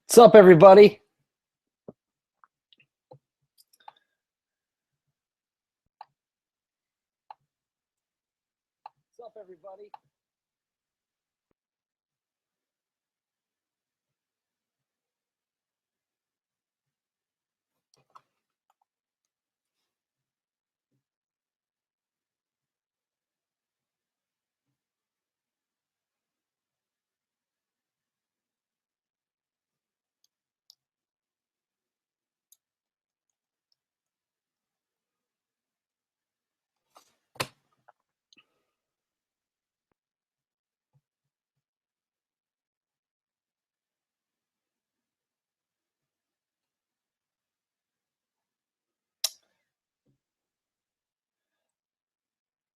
What's up, everybody? What's up, everybody?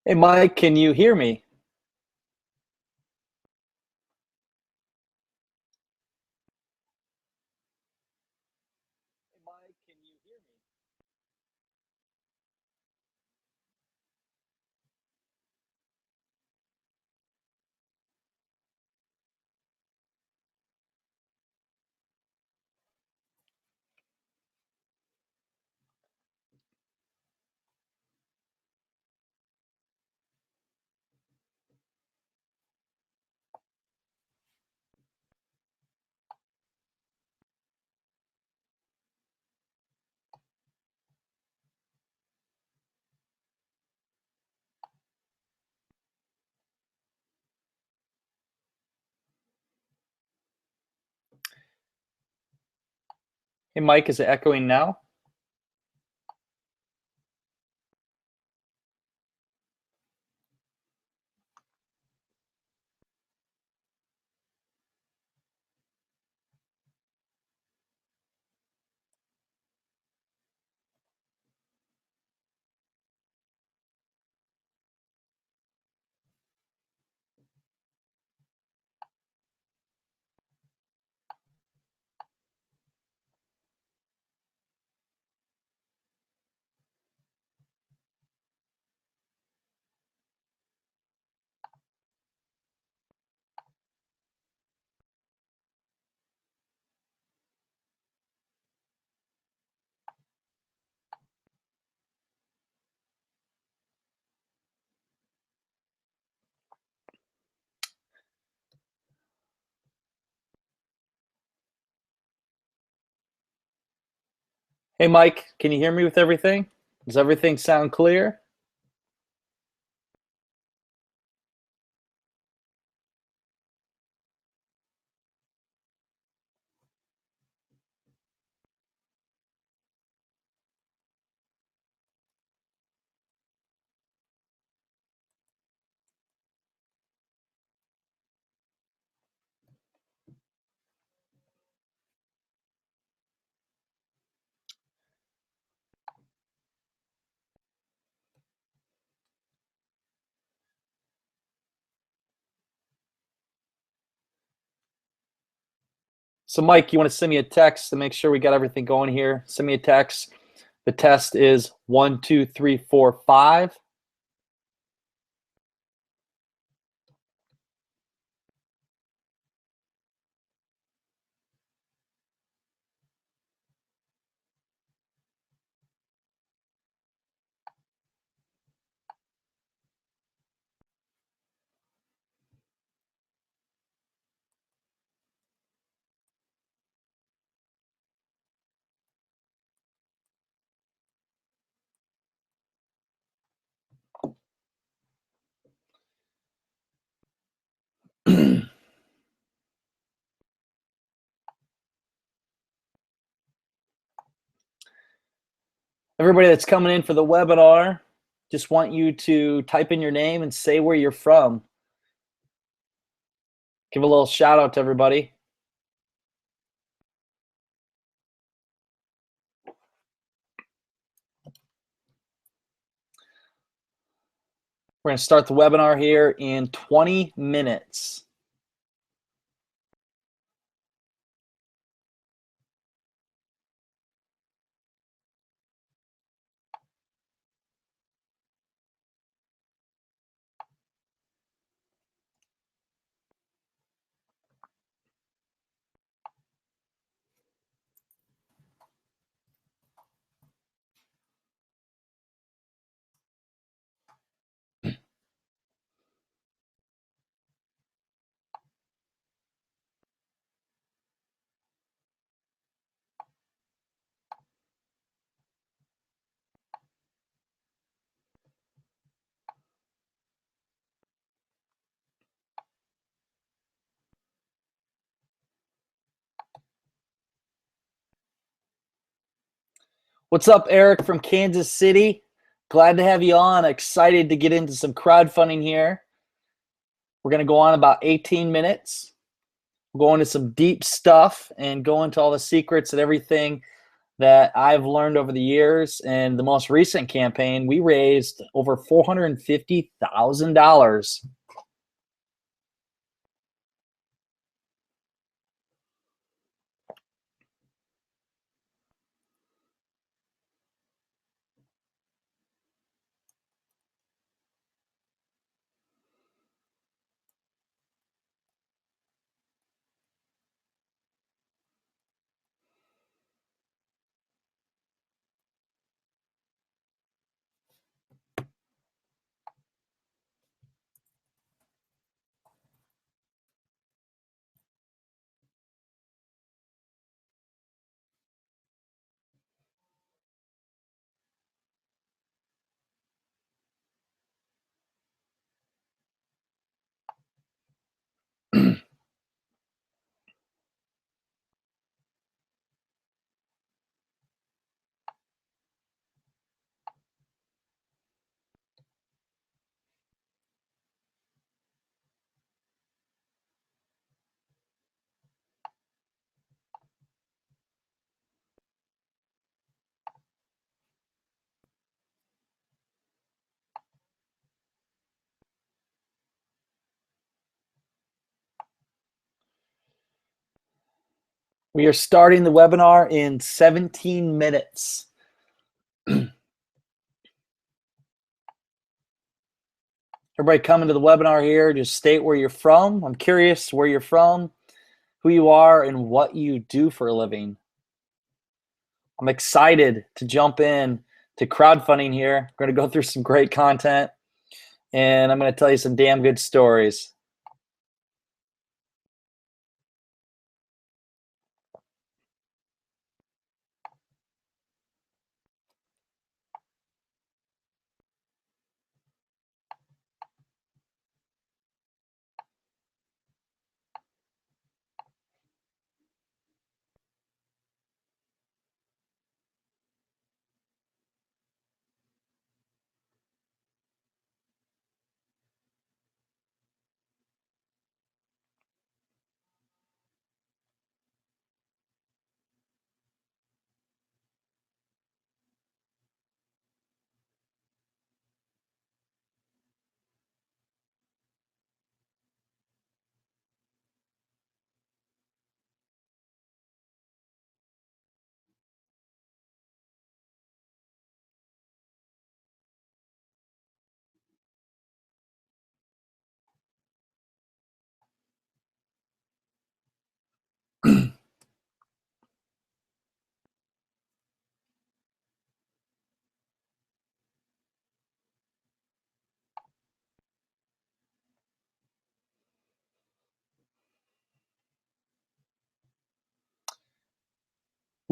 Hey, Mike, can you hear me? Hey, Mike, can you hear me? Hey, Mike, is it echoing now? Hey, Mike, can you hear me with everything? Does everything sound clear? So, Mike, you want to send me a text to make sure we got everything going here? Send me a text. The test is 1, 2, 3, 4, 5. Everybody that's coming in for the webinar, just want you to type in your name and say where you're from. Give a little shout out to everybody. We're going to start the webinar here in 20 minutes. What's up, Eric from Kansas City? Glad to have you on. Excited to get into some crowdfunding here. We're going to go on about 18 minutes. We'll go into some deep stuff and go into all the secrets and everything that I've learned over the years. And the most recent campaign, we raised over $450,000. We are starting the webinar in 17 minutes. Everybody coming to the webinar here, just state where you're from. I'm curious where you're from, who you are, and what you do for a living. I'm excited to jump in to crowdfunding here. We're going to go through some great content, and I'm going to tell you some damn good stories.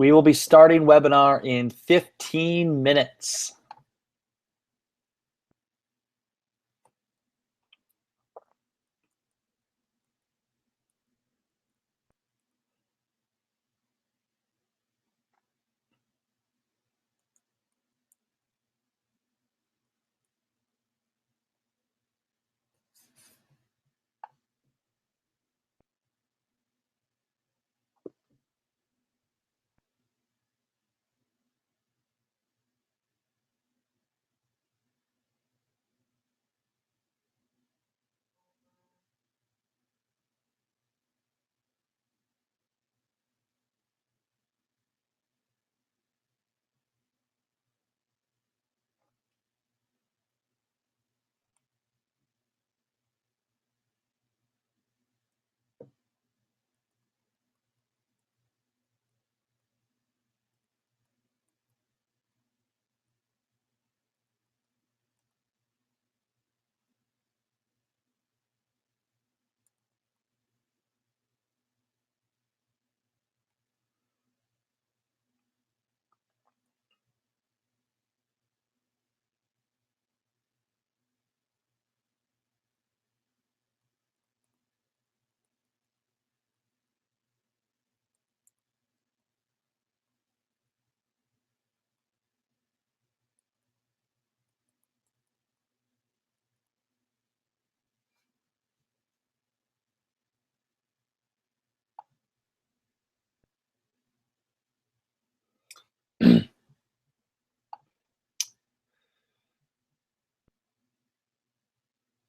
We will be starting webinar in 15 minutes.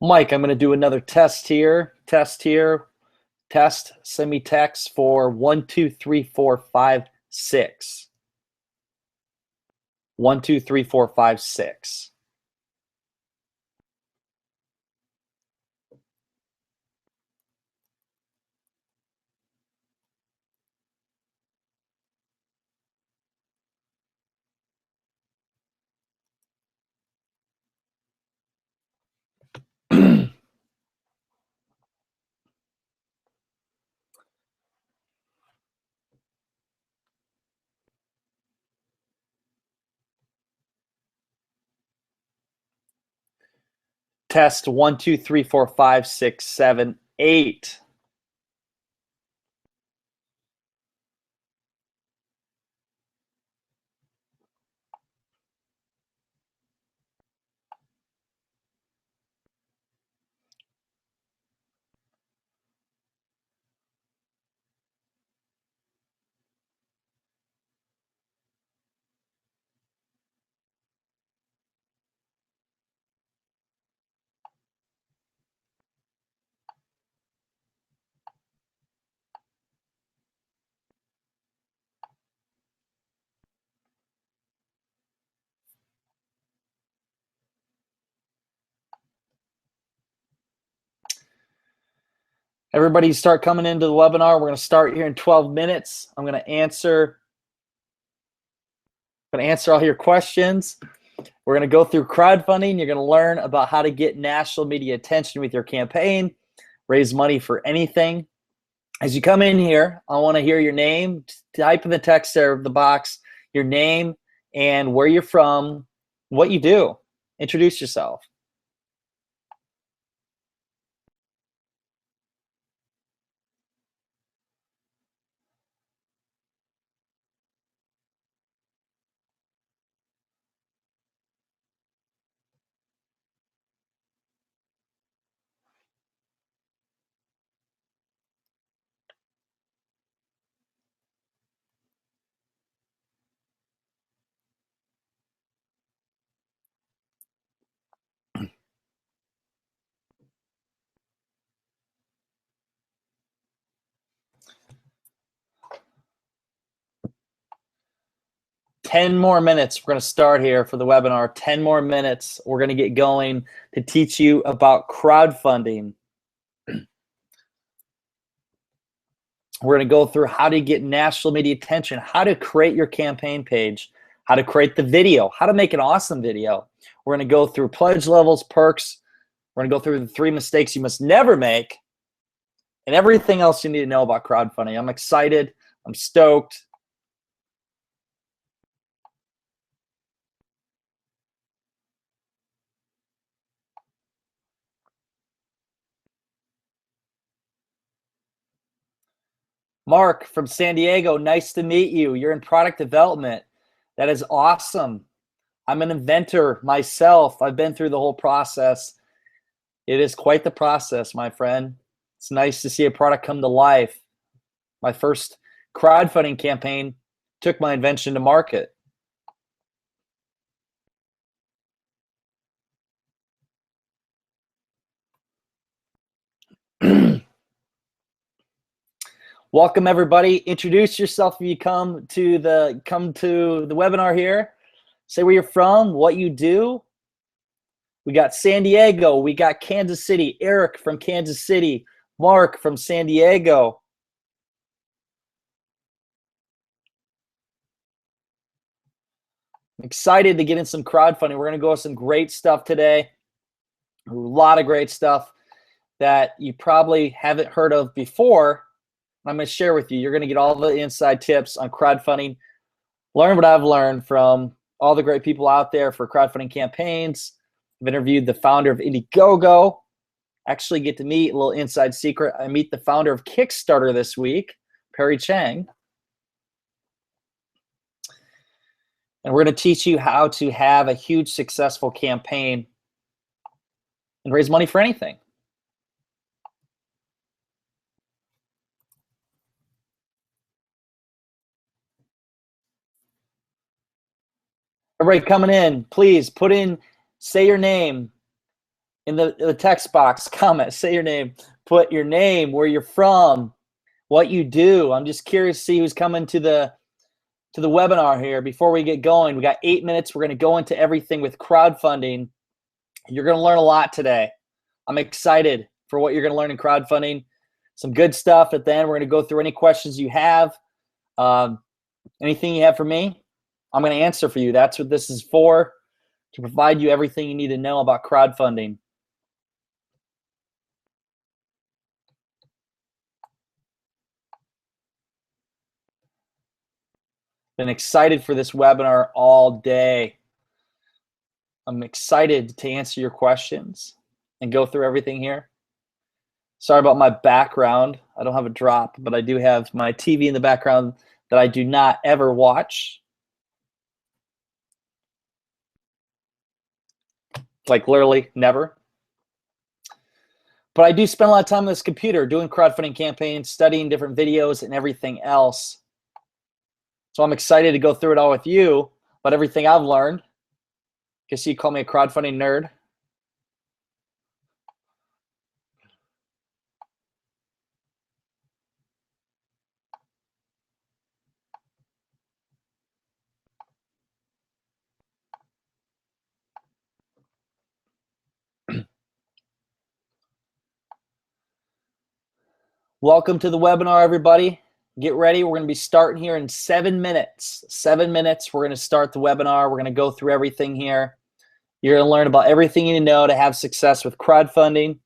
Mike, I'm going to do another test here. Test. Send me text for 1, 2, 3, 4, 5, 6. 1, 2, 3, 4, 5, 6. Test 1, 2, 3, 4, 5, 6, 7, 8. Everybody start coming into the webinar. We're going to start here in 12 minutes. I'm going to answer all your questions. We're going to go through crowdfunding. You're going to learn about how to get national media attention with your campaign, raise money for anything. As you come in here, I want to hear your name. Type in the text there of the box, your name and where you're from, what you do. Introduce yourself. Ten more minutes. We're going to start here for the webinar. 10 more minutes. We're going to get going to teach you about crowdfunding. We're going to go through how to get national media attention, how to create your campaign page, how to create the video, how to make an awesome video. We're going to go through pledge levels, perks. We're going to go through the 3 mistakes you must never make and everything else you need to know about crowdfunding. I'm excited. I'm stoked. Mark from San Diego, nice to meet you. You're in product development. That is awesome. I'm an inventor myself. I've been through the whole process. It is quite the process, my friend. It's nice to see a product come to life. My first crowdfunding campaign took my invention to market. Welcome everybody. Introduce yourself if you come to the webinar here. Say where you're from, what you do. We got San Diego, we got Kansas City, Eric from Kansas City, Mark from San Diego. I'm excited to get in some crowdfunding. We're going to go with some great stuff today. A lot of great stuff that you probably haven't heard of before. I'm going to share with you. You're going to get all the inside tips on crowdfunding. Learn what I've learned from all the great people out there for crowdfunding campaigns. I've interviewed the founder of Indiegogo. Actually get to meet a little inside secret. I meet the founder of Kickstarter this week, Perry Chang. And we're going to teach you how to have a huge successful campaign and raise money for anything. Everybody coming in, please say your name. in the text box, comment, say your name, put your name, where you're from, what you do. I'm just curious to see who's coming to the webinar here. Before we get going, we got 8 minutes. We're going to go into everything with crowdfunding. You're going to learn a lot today. I'm excited for what you're going to learn in crowdfunding. Some good stuff at the end. We're going to go through any questions you have. Anything you have for me, I'm going to answer for you. That's what this is for, to provide you everything you need to know about crowdfunding. Been excited for this webinar all day. I'm excited to answer your questions and go through everything here. Sorry about my background. I don't have a drop, but I do have my TV in the background that I do not ever watch. Like literally never. But I do spend a lot of time on this computer doing crowdfunding campaigns, studying different videos and everything else. So I'm excited to go through it all with you, about everything I've learned. Guess you call me a crowdfunding nerd. Welcome to the webinar, everybody. Get ready. We're going to be starting here in 7 minutes. 7 minutes. We're going to start the webinar. We're going to go through everything here. You're going to learn about everything you need to know to have success with crowdfunding.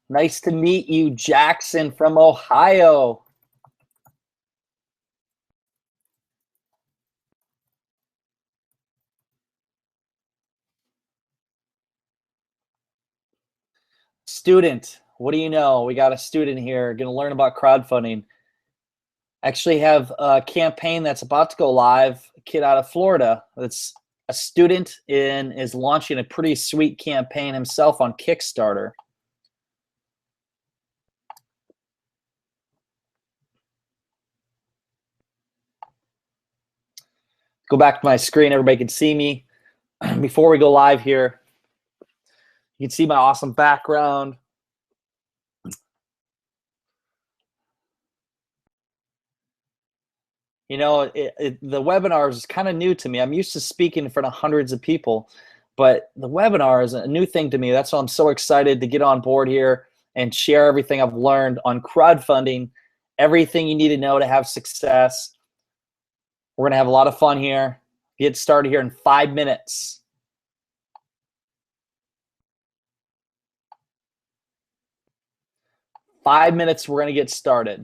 Nice to meet you, Jackson from Ohio. Student, what do you know? We got a student here going to learn about crowdfunding. Actually have a campaign that's about to go live. A kid out of Florida that's a student and is launching a pretty sweet campaign himself on Kickstarter. Go back to my screen. Everybody can see me. Before we go live here, you can see my awesome background. You know, the webinars is kind of new to me. I'm used to speaking in front of hundreds of people, but the webinar is a new thing to me. That's why I'm so excited to get on board here and share everything I've learned on crowdfunding, everything you need to know to have success. We're going to have a lot of fun here. Get started here in 5 minutes. 5 minutes, we're going to get started.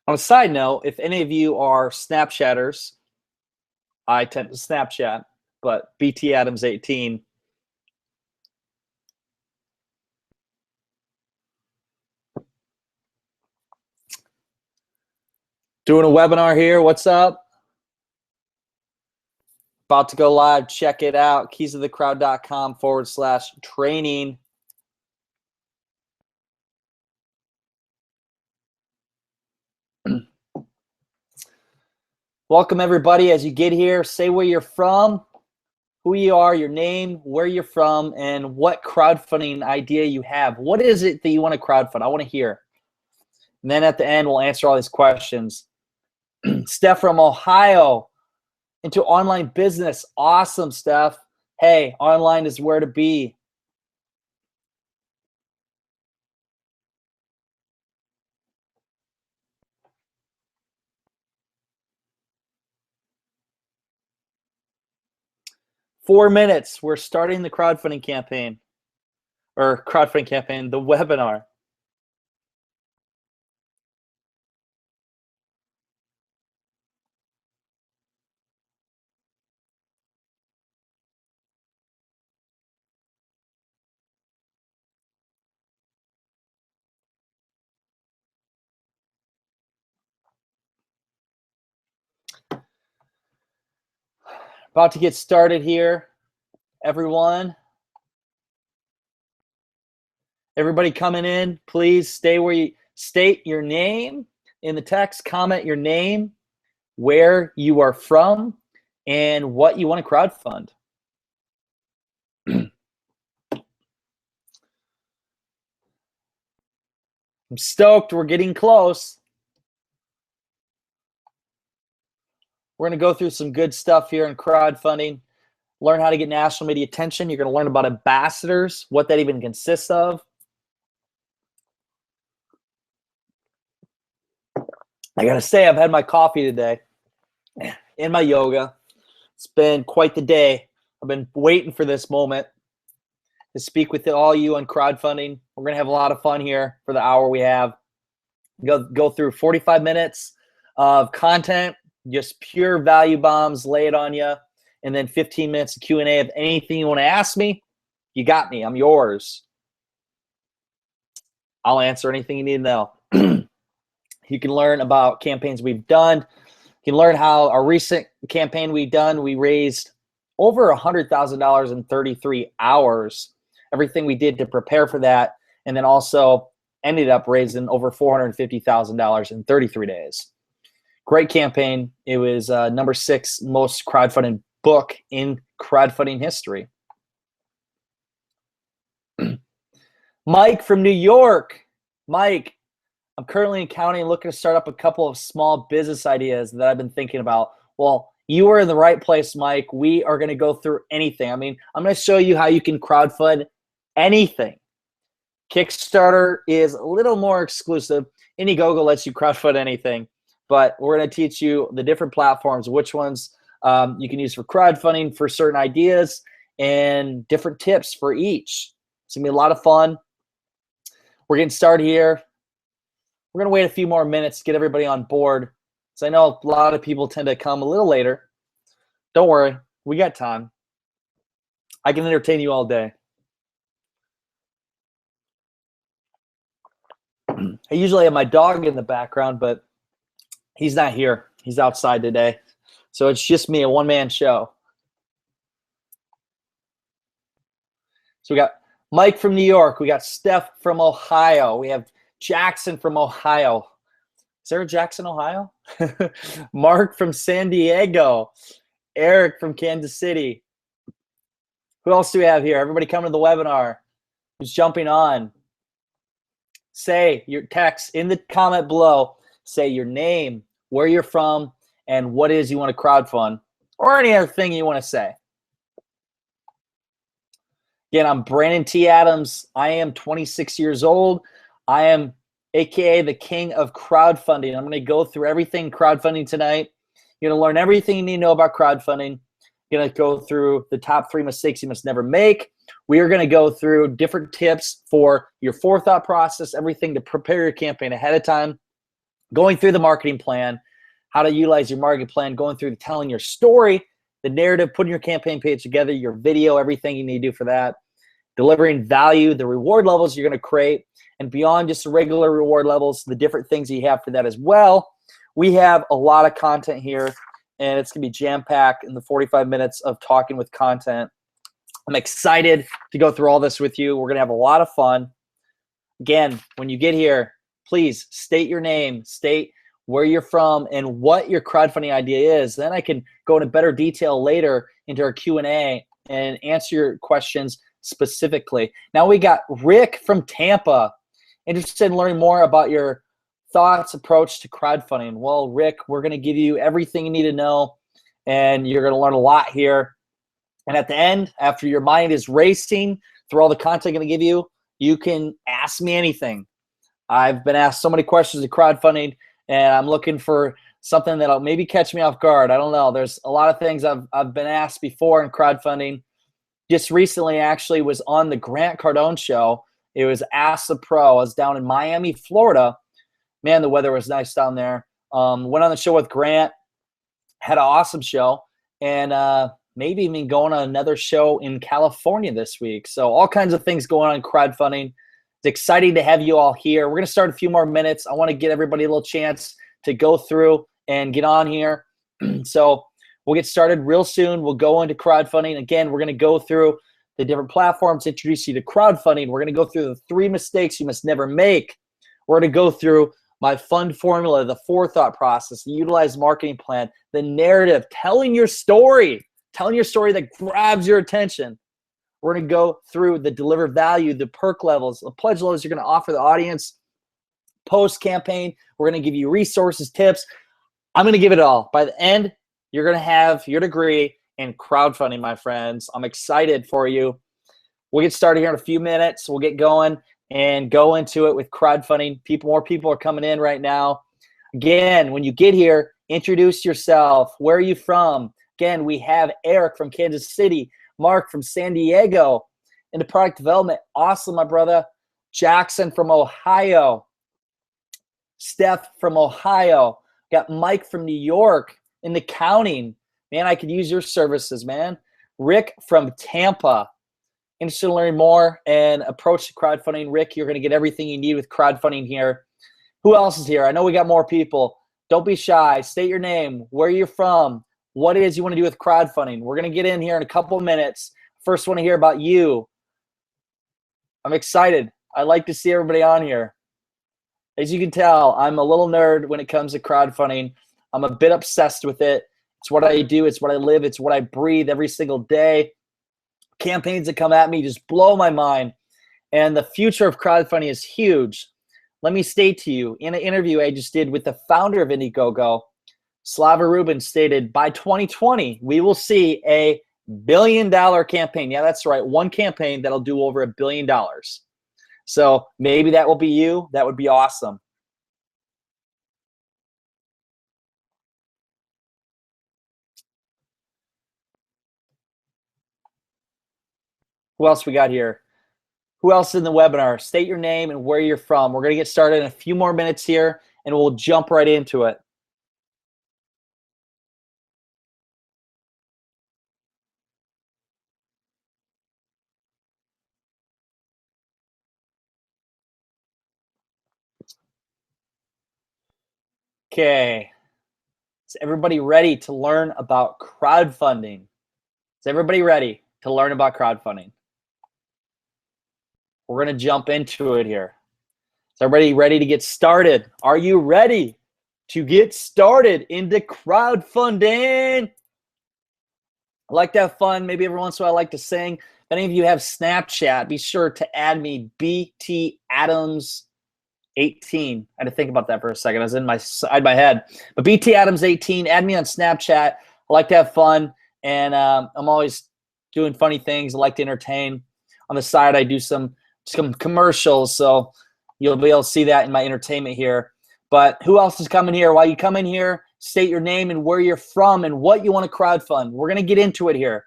On a side note, if any of you are Snapchatters, I tend to Snapchat, but BT Adams 18. Doing a webinar here. What's up? About to go live. Check it out. keysofthecrowd.com/training. Welcome, everybody. As you get here, say where you're from, who you are, your name, where you're from, and what crowdfunding idea you have. What is it that you want to crowdfund? I want to hear. And then at the end, we'll answer all these questions. Steph from Ohio, into online business. Awesome, Steph. Hey, online is where to be. Four minutes. We're starting the crowdfunding campaign, the webinar. About to get started here. everyone. Everybody coming in, please stay where you state your name in the text, comment your name, where you are from, and what you want to crowdfund. I'm stoked. We're getting close. We're going to go through some good stuff here in crowdfunding. Learn how to get national media attention. You're going to learn about ambassadors, what that even consists of. I got to say, I've had my coffee today and my yoga. It's been quite the day. I've been waiting for this moment to speak with all you on crowdfunding. We're going to have a lot of fun here for the hour we have. Go through 45 minutes of content, just pure value bombs, lay it on you, and then 15 minutes of Q&A. If anything you want to ask me, you got me. I'm yours. I'll answer anything you need to know. You can learn about campaigns we've done. You can learn how our recent campaign we've done, we raised over $100,000 in 33 hours. Everything we did to prepare for that, and then also ended up raising over $450,000 in 33 days. Great campaign. It was number 6 most crowdfunded book in crowdfunding history. Mike from New York. Mike, I'm currently in county and looking to start up a couple of small business ideas that I've been thinking about. Well, you are in the right place, Mike. We are going to go through anything. I mean, I'm going to show you how you can crowdfund anything. Kickstarter is a little more exclusive. Indiegogo lets you crowdfund anything, but we're going to teach you the different platforms, which ones you can use for crowdfunding for certain ideas, and different tips for each. It's going to be a lot of fun. We're getting started here. We're going to wait a few more minutes to get everybody on board. So I know a lot of people tend to come a little later. Don't worry. We got time. I can entertain you all day. I usually have my dog in the background, but he's not here. He's outside today. So it's just me, a one-man show. So we got Mike from New York. We got Steph from Ohio. We have Jackson from Ohio. Is there a Jackson, Ohio? Mark from San Diego. Eric from Kansas City. Who else do we have here? Everybody coming to the webinar. Who's jumping on? Say your text in the comment below. Say your name, where you're from, and what it is you want to crowdfund, or any other thing you want to say. Again, I'm Brandon T. Adams. I am 26 years old. I am AKA the king of crowdfunding. I'm going to go through everything crowdfunding tonight. You're going to learn everything you need to know about crowdfunding. You're going to go through the top 3 mistakes you must never make. We are going to go through different tips for your forethought process, everything to prepare your campaign ahead of time, going through the marketing plan, how to utilize your marketing plan, going through telling your story, the narrative, putting your campaign page together, your video, everything you need to do for that, delivering value, the reward levels you're going to create, and beyond just the regular reward levels, the different things you have for that as well. We have a lot of content here, and it's going to be jam-packed in the 45 minutes of talking with content. I'm excited to go through all this with you. We're going to have a lot of fun. Again, when you get here, please state your name, state where you're from, and what your crowdfunding idea is. Then I can go into better detail later into our Q&A and answer your questions specifically. Now we got Rick from Tampa. Interested in learning more about your thoughts, approach to crowdfunding. Well, Rick, we're going to give you everything you need to know, and you're going to learn a lot here. And at the end, after your mind is racing through all the content I'm going to give you, you can ask me anything. I've been asked so many questions of crowdfunding, and I'm looking for something that'll maybe catch me off guard. I don't know. There's a lot of things I've been asked before in crowdfunding. Just recently, actually, was on the Grant Cardone show. It was Ask the Pro. I was down in Miami, Florida. Man, the weather was nice down there. Went on the show with Grant. Had an awesome show. And maybe even going on another show in California this week. So all kinds of things going on in crowdfunding. It's exciting to have you all here. We're going to start in a few more minutes. I want to get everybody a little chance to go through and get on here. So We'll get started real soon. We'll go into crowdfunding. Again, we're going to go through the different platforms, introduce you to crowdfunding. We're going to go through the 3 mistakes you must never make. We're going to go through my fund formula, the forethought process, the utilized marketing plan, the narrative, telling your story that grabs your attention. We're going to go through the deliver value, the perk levels, the pledge levels you're going to offer the audience, post-campaign. We're going to give you resources, tips. I'm going to give it all. By the end, you're going to have your degree in crowdfunding, my friends. I'm excited for you. We'll get started here in a few minutes. We'll get going and go into it with crowdfunding. More people are coming in right now. Again, when you get here, introduce yourself. Where are you from? Again, we have Eric from Kansas City, Mark from San Diego, into product development. Awesome, my brother. Jackson from Ohio. Steph from Ohio. Got Mike from New York in accounting. Man, I could use your services, man. Rick from Tampa. Interested in learning more and approach to crowdfunding. Rick, you're going to get everything you need with crowdfunding here. Who else is here? I know we got more people. Don't be shy. State your name, where you're from, what it is you want to do with crowdfunding. We're going to get in here in a couple of minutes. First, want to hear about you. I'm excited. I like to see everybody on here. As you can tell, I'm a little nerd when it comes to crowdfunding. I'm a bit obsessed with it. It's what I do. It's what I live. It's what I breathe every single day. Campaigns that come at me just blow my mind. And the future of crowdfunding is huge. Let me state to you, in an interview I just did with the founder of Indiegogo, Slava Rubin stated, by 2020, we will see a $1 billion campaign. Yeah, that's right. One campaign that'll do over $1 billion. So maybe that will be you. That would be awesome. Who else we got here? Who else in the webinar? State your name and where you're from. We're going to get started in a few more minutes here, and we'll jump right into it. Okay. Is everybody ready to learn about crowdfunding? Is everybody ready to learn about crowdfunding? We're going to jump into it here. Is everybody ready to get started? Are you ready to get started into crowdfunding? I like to have fun. Maybe every once in a while I like to sing. If any of you have Snapchat, be sure to add me, BT Adams 18. I had to think about that for a second. I was inside my head. But BT Adams 18, add me on Snapchat. I like to have fun, and I'm always doing funny things. I like to entertain. On the side, I do some commercials, so you'll be able to see that in my entertainment here. But who else is coming here? While you come in here, state your name and where you're from and what you want to crowdfund. We're going to get into it here.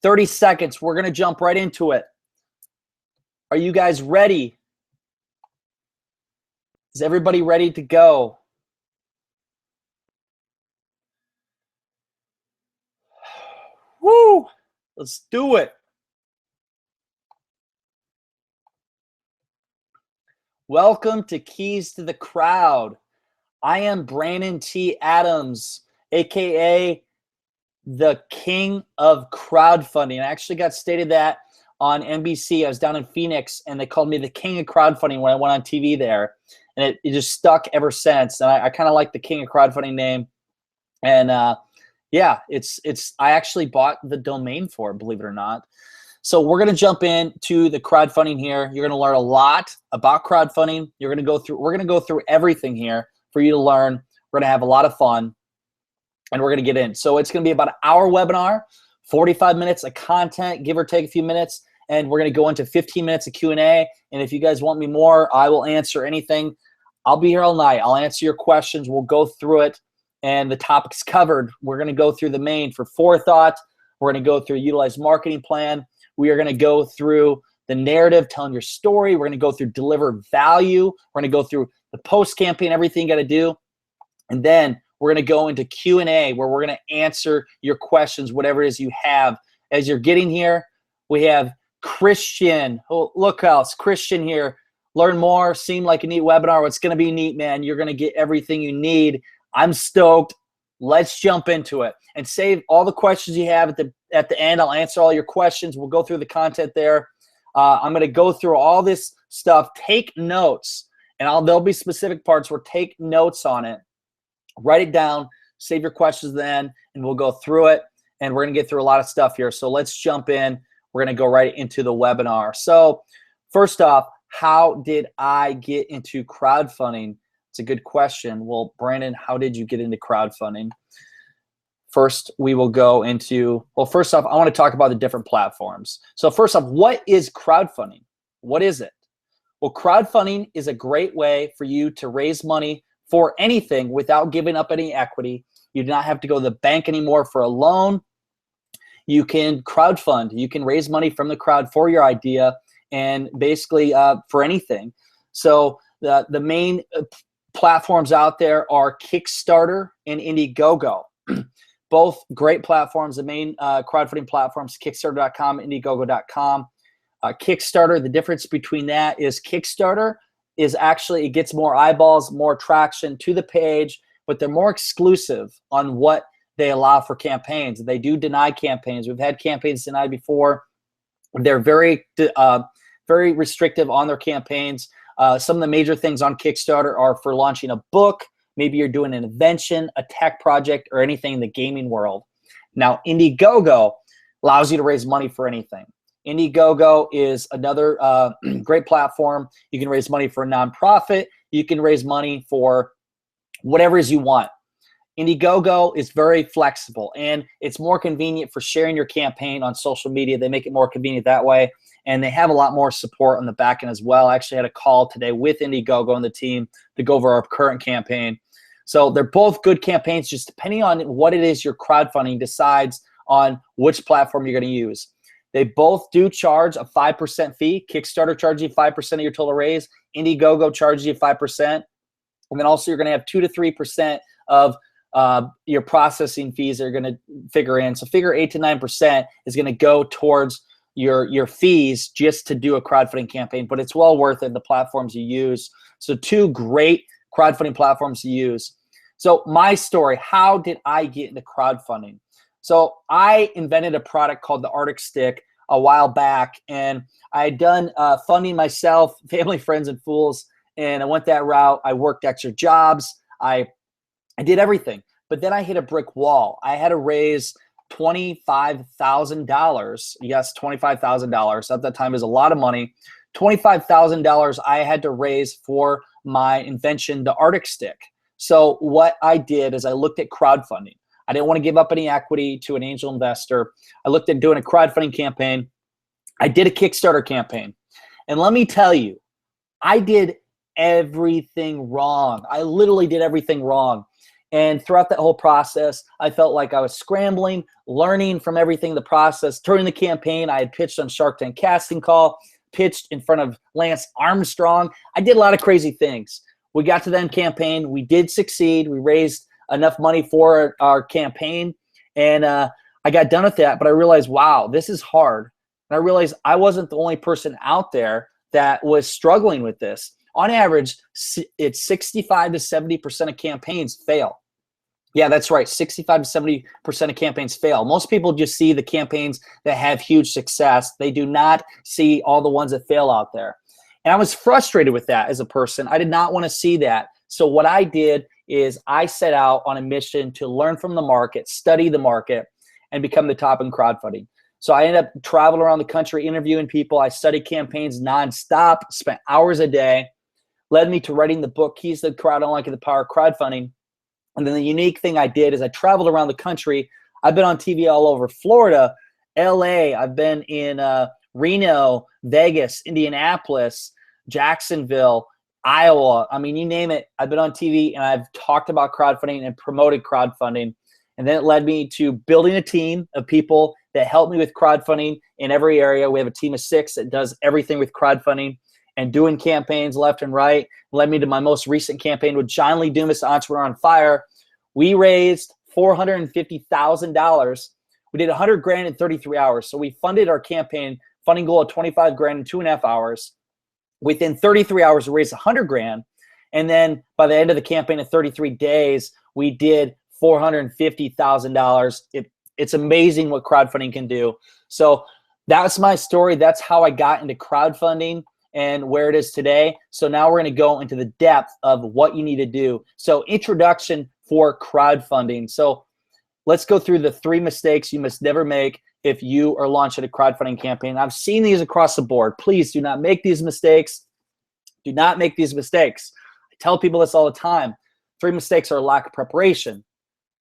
30 seconds. We're going to jump right into it. Are you guys ready? Is everybody ready to go? Woo! Let's do it. Welcome to Keys to the Crowd. I am Brandon T. Adams, aka the King of Crowdfunding. I actually got stated that on NBC. I was down in Phoenix, and they called me the King of Crowdfunding when I went on TV there. And it just stuck ever since. And I kind of like the King of Crowdfunding name. And yeah, I actually bought the domain for it, believe it or not. So we're going to jump into the crowdfunding here. You're going to learn a lot about crowdfunding. We're going to go through everything here for you to learn. We're going to have a lot of fun, and we're going to get in. So it's going to be about an hour webinar, 45 minutes of content, give or take a few minutes, and we're going to go into 15 minutes of Q&A. And if you guys want me more, I will answer anything. I'll be here all night. I'll answer your questions. We'll go through it, and the topics covered. We're going to go through the main for forethought. We're going to go through utilized marketing plan. We are going to go through the narrative, telling your story. We're going to go through deliver value. We're going to go through the post campaign, everything you got to do. And then we're going to go into Q&A where we're going to answer your questions, whatever it is you have. As you're getting here, we have Christian. Oh, look else, Christian here. Learn more. Seemed like a neat webinar. It's going to be neat, man. You're going to get everything you need. I'm stoked. let's jump into it and save all the questions you have at the end. I'll answer all your questions. We'll go through the content there. I'm going to go through all this stuff. Take notes, and there'll be specific parts where take notes on it. Write it down. Save your questions then, and we'll go through it. And we're going to get through a lot of stuff here. So let's jump in. We're going to go right into the webinar. So first off, how did I get into crowdfunding? It's a good question. Well, Brandon, how did you get into crowdfunding? First, we will go into, well, first off, I want to talk about the different platforms. So first off, what is crowdfunding? What is it? Well, crowdfunding is a great way for you to raise money for anything without giving up any equity. You do not have to go to the bank anymore for a loan. You can crowdfund. You can raise money from the crowd for your idea and basically for anything. So the main platforms out there are Kickstarter and Indiegogo. Both great platforms. The main crowdfunding platforms, Kickstarter.com, Indiegogo.com. Kickstarter, the difference between that is Kickstarter is actually, it gets more eyeballs, more traction to the page, but they're more exclusive on what they allow for campaigns. They do deny campaigns. We've had campaigns denied before. They're very restrictive on their campaigns. Some of the major things on Kickstarter are for launching a book. Maybe you're doing an invention, a tech project, or anything in the gaming world. Now, Indiegogo allows you to raise money for anything. Indiegogo is another great platform. You can raise money for a nonprofit. You can raise money for whatever it is you want. Indiegogo is very flexible, and it's more convenient for sharing your campaign on social media. They make it more convenient that way, and they have a lot more support on the back end as well. I actually had a call today with Indiegogo and the team to go over our current campaign. So they're both good campaigns, just depending on what it is you're crowdfunding decides on which platform you're going to use. They both do charge a 5% fee. Kickstarter charges you 5% of your total raise. Indiegogo charges you 5%. And then also you're going to have 2 to 3% of your processing fees that are going to figure in. So figure 8 to 9% is going to go towards your fees just to do a crowdfunding campaign, but it's well worth it, the platforms you use. So 2 great crowdfunding platforms to use. So my story, how did I get into crowdfunding? So I invented a product called the Arctic Stick a while back, and I had done funding myself, family, friends, and fools, and I went that route. I worked extra jobs. I did everything, but then I hit a brick wall. I had to raise $25,000. Yes, $25,000. At that time is a lot of money. $25,000 I had to raise for my invention, the Arctic Stick. So what I did is I looked at crowdfunding. I didn't want to give up any equity to an angel investor. I looked at doing a crowdfunding campaign. I did a Kickstarter campaign. And let me tell you, I did everything wrong. I literally did everything wrong. And throughout that whole process, I felt like I was scrambling, learning from everything in the process. During the campaign, I had pitched on Shark Tank Casting Call, pitched in front of Lance Armstrong. I did a lot of crazy things. We got to the end campaign. We did succeed. We raised enough money for our campaign. And I got done with that, but I realized, wow, this is hard. And I realized I wasn't the only person out there that was struggling with this. On average, it's 65 to 70% of campaigns fail. Yeah, that's right. 65 to 70% of campaigns fail. Most people just see the campaigns that have huge success. They do not see all the ones that fail out there. And I was frustrated with that as a person. I did not want to see that. So what I did is I set out on a mission to learn from the market, study the market, and become the top in crowdfunding. So I ended up traveling around the country, interviewing people. I studied campaigns nonstop, spent hours a day, led me to writing the book, Keys to the Crowd, Unlocking the Power of Crowdfunding. And then the unique thing I did is I traveled around the country. I've been on TV all over Florida, LA. I've been in Reno, Vegas, Indianapolis, Jacksonville, Iowa. I mean, you name it. I've been on TV and I've talked about crowdfunding and promoted crowdfunding. And then it led me to building a team of people that help me with crowdfunding in every area. We have a team of 6 that does everything with crowdfunding and doing campaigns left and right. It led me to my most recent campaign with John Lee Dumas, Entrepreneur on Fire. We raised $450,000. We did 100 grand in 33 hours. So we funded our campaign, funding goal of 25 grand in 2.5 hours. Within 33 hours, we raised 100 grand. And then by the end of the campaign in 33 days, we did $450,000. It's amazing what crowdfunding can do. So that's my story. That's how I got into crowdfunding and where it is today. So now we're going to go into the depth of what you need to do. So introduction for crowdfunding. So let's go through the 3 mistakes you must never make if you are launching a crowdfunding campaign. I've seen these across the board. Please do not make these mistakes. Do not make these mistakes. I tell people this all the time. 3 mistakes are lack of preparation,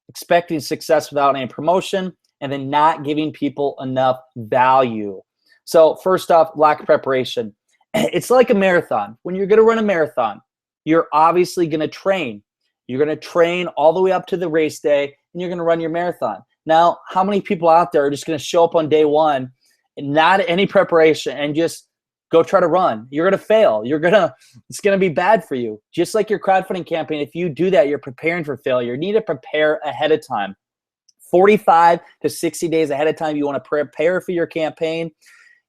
expecting success without any promotion, and then not giving people enough value. So first off, lack of preparation. It's like a marathon. When you're going to run a marathon, you're obviously going to train. You're going to train all the way up to the race day, and you're going to run your marathon. Now, how many people out there are just going to show up on day one and not any preparation and just go try to run? You're going to fail. It's going to be bad for you. Just like your crowdfunding campaign, if you do that, you're preparing for failure. You need to prepare ahead of time. 45 to 60 days ahead of time, you want to prepare for your campaign.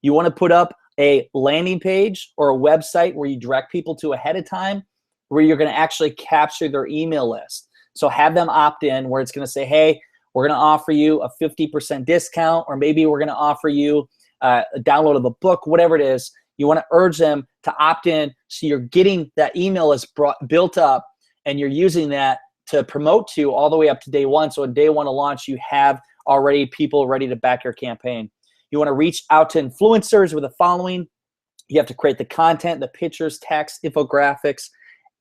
You want to put up a landing page or a website where you direct people to ahead of time, where you're going to actually capture their email list. So have them opt in, where it's going to say, hey, we're going to offer you a 50% discount, or maybe we're going to offer you a download of a book, whatever it is. You want to urge them to opt in, so you're getting that email list built up, and you're using that to promote to all the way up to day one. So on day one of launch, you have already people ready to back your campaign. You want to reach out to influencers with a following. You have to create the content, the pictures, text, infographics,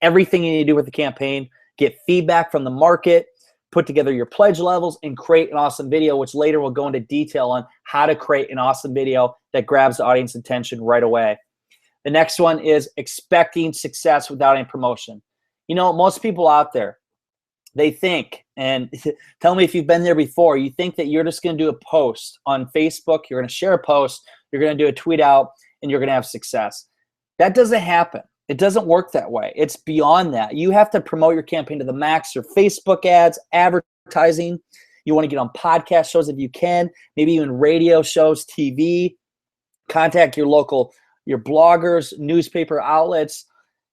everything you need to do with the campaign. Get feedback from the market, put together your pledge levels, and create an awesome video, which later we'll go into detail on how to create an awesome video that grabs the audience attention right away. The next one is expecting success without any promotion. You know, most people out there, they think, and tell me if you've been there before, you think that you're just going to do a post on Facebook, you're going to share a post, you're going to do a tweet out, and you're going to have success. That doesn't happen. It doesn't work that way. It's beyond that. You have to promote your campaign to the max. Your Facebook ads, advertising. You want to get on podcast shows if you can, maybe even radio shows, TV. Contact your bloggers, newspaper outlets.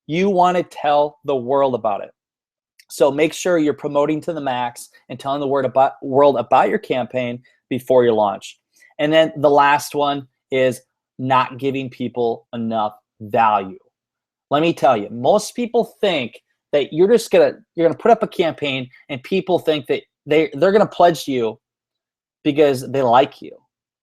You want to tell the world about it. So make sure you're promoting to the max and telling the world about your campaign before you launch. And then the last one is not giving people enough value. Let me tell you, most people think that you're gonna put up a campaign and people think that they're gonna pledge to you because they like you.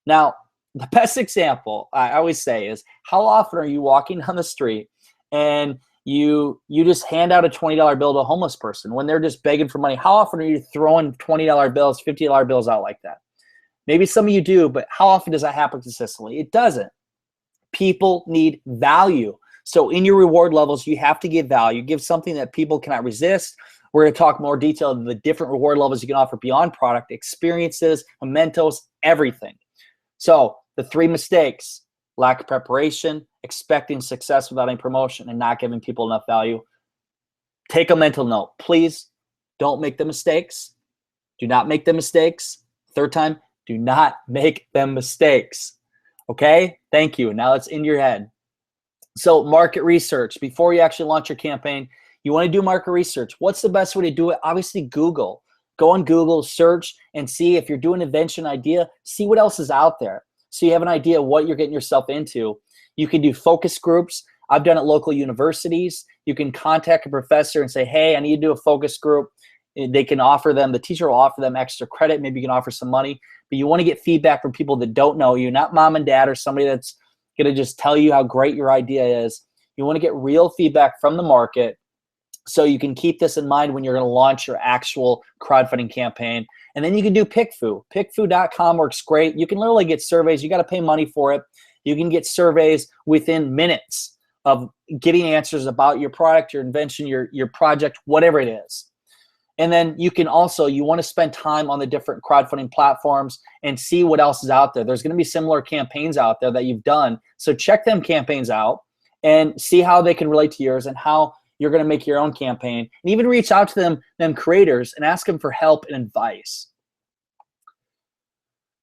Now, the best example I always say is, how often are you walking down the street and you just hand out a $20 bill to a homeless person when they're just begging for money? How often are you throwing $20 bills, $50 bills out like that? Maybe some of you do, but how often does that happen consistently? It doesn't. People need value. So in your reward levels, you have to give value. Give something that people cannot resist. We're going to talk more detail of the different reward levels you can offer beyond product, experiences, mementos, everything. So the 3 mistakes: lack of preparation, expecting success without any promotion, and not giving people enough value. Take a mental note. Please don't make the mistakes. Do not make the mistakes. Third time, do not make them mistakes. Okay? Thank you. Now it's in your head. So market research. Before you actually launch your campaign, you want to do market research. What's the best way to do it? Obviously, Google. Go on Google, search, and see if you're doing an invention idea, see what else is out there, so you have an idea of what you're getting yourself into. You can do focus groups. I've done it at local universities. You can contact a professor and say, hey, I need to do a focus group. They can offer them, the teacher will offer them extra credit. Maybe you can offer some money. But you want to get feedback from people that don't know you, not mom and dad or somebody that's going to just tell you how great your idea is. You want to get real feedback from the market, so you can keep this in mind when you're going to launch your actual crowdfunding campaign. And then you can do PickFu. PickFu.com works great. You can literally get surveys. You got to pay money for it. You can get surveys within minutes of getting answers about your product, your invention, your project, whatever it is. And then you can also, you want to spend time on the different crowdfunding platforms and see what else is out there. There's going to be similar campaigns out there that you've done. So check them campaigns out and see how they can relate to yours and how you're going to make your own campaign. And even reach out to them creators and ask them for help and advice.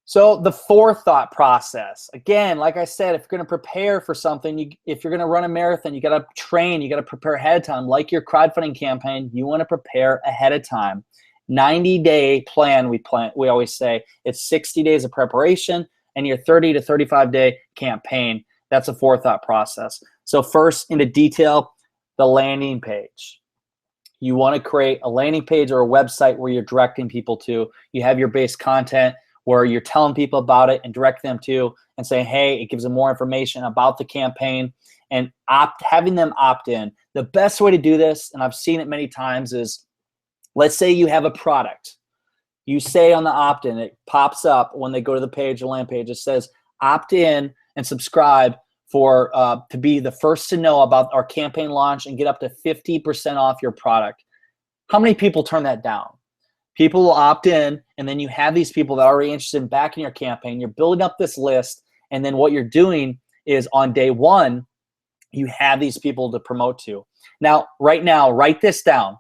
So the forethought process, again, like I said, if you're going to prepare for something, if you're going to run a marathon, you got to train, you got to prepare ahead of time. Like your crowdfunding campaign, you want to prepare ahead of time. 90-day plan, we always say. It's 60 days of preparation and your 30 to 35-day campaign. That's a forethought process. So first, into detail, the landing page. You want to create a landing page or a website where you're directing people to. You have your base content where you're telling people about it and direct them to and saying, hey, it gives them more information about the campaign and having them opt in. The best way to do this, and I've seen it many times, is let's say you have a product. You say on the opt-in, it pops up when they go to the page, the land page, it says opt in and subscribe for to be the first to know about our campaign launch and get up to 50% off your product. How many people turn that down? People will opt in, and then you have these people that are already interested in backing your campaign. You're building up this list, and then what you're doing is on day one, you have these people to promote to. Now, write this down.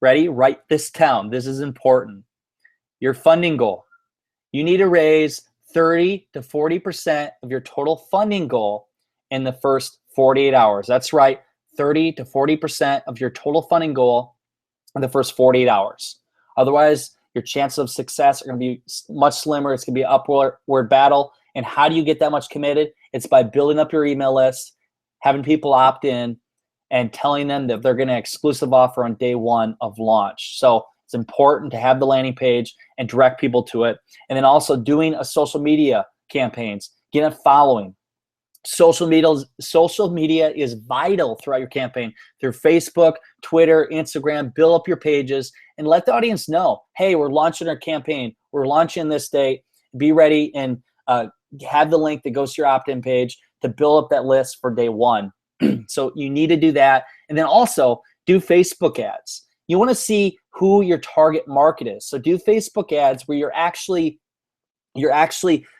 Ready? Write this down. This is important. Your funding goal. You need to raise 30 to 40% of your total funding goal in the first 48 hours. That's right, 30 to 40% of your total funding goal in the first 48 hours. Otherwise, your chances of success are going to be much slimmer. It's going to be an upward battle. And how do you get that much committed? It's by building up your email list, having people opt in, and telling them that they're going to exclusive offer on day one of launch. So it's important to have the landing page and direct people to it. And then also doing a social media campaigns, get a following. Social media is vital throughout your campaign. Through Facebook, Twitter, Instagram, build up your pages and let the audience know, hey, we're launching our campaign. We're launching this date. Be ready and have the link that goes to your opt-in page to build up that list for day one. So you need to do that. And then also do Facebook ads. You want to see who your target market is. So do Facebook ads where you're actually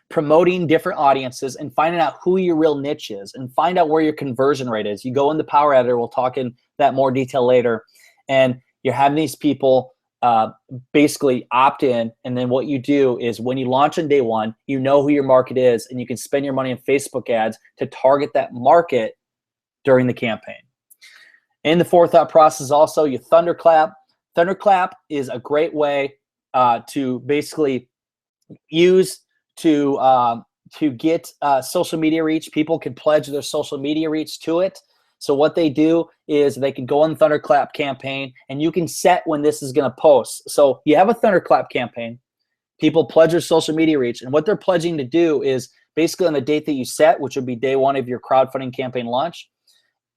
promoting different audiences and finding out who your real niche is and find out where your conversion rate is. You go in the Power Editor, we'll talk in that more detail later, and you're having these people basically opt in, and then what you do is when you launch on day one, you know who your market is, and you can spend your money on Facebook ads to target that market during the campaign. In the forethought process also, you thunderclap. Thunderclap is a great way to basically use to get social media reach. People can pledge their social media reach to it. So what they do is they can go on the Thunderclap campaign, and you can set when this is going to post. So you have a Thunderclap campaign. People pledge their social media reach, and what they're pledging to do is basically on the date that you set, which would be day one of your crowdfunding campaign launch,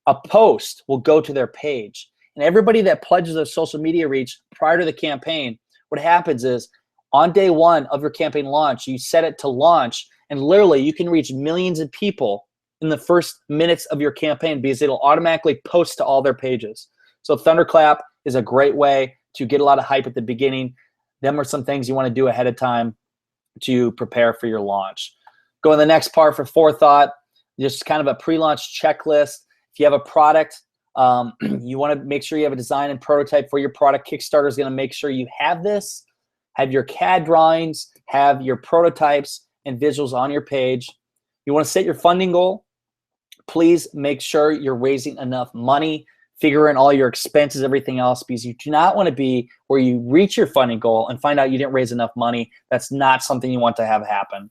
a post will go to their page. And everybody that pledges their social media reach prior to the campaign, what happens is on day one of your campaign launch, you set it to launch, and literally you can reach millions of people in the first minutes of your campaign because it'll automatically post to all their pages. So Thunderclap is a great way to get a lot of hype at the beginning. Them are some things you want to do ahead of time to prepare for your launch. Go to the next part for forethought, just kind of a pre-launch checklist. If you have a product, you want to make sure you have a design and prototype for your product. Kickstarter is going to make sure you have this. Have your CAD drawings, have your prototypes and visuals on your page. You want to set your funding goal. Please make sure you're raising enough money, figure in all your expenses, everything else, because you do not want to be where you reach your funding goal and find out you didn't raise enough money. That's not something you want to have happen.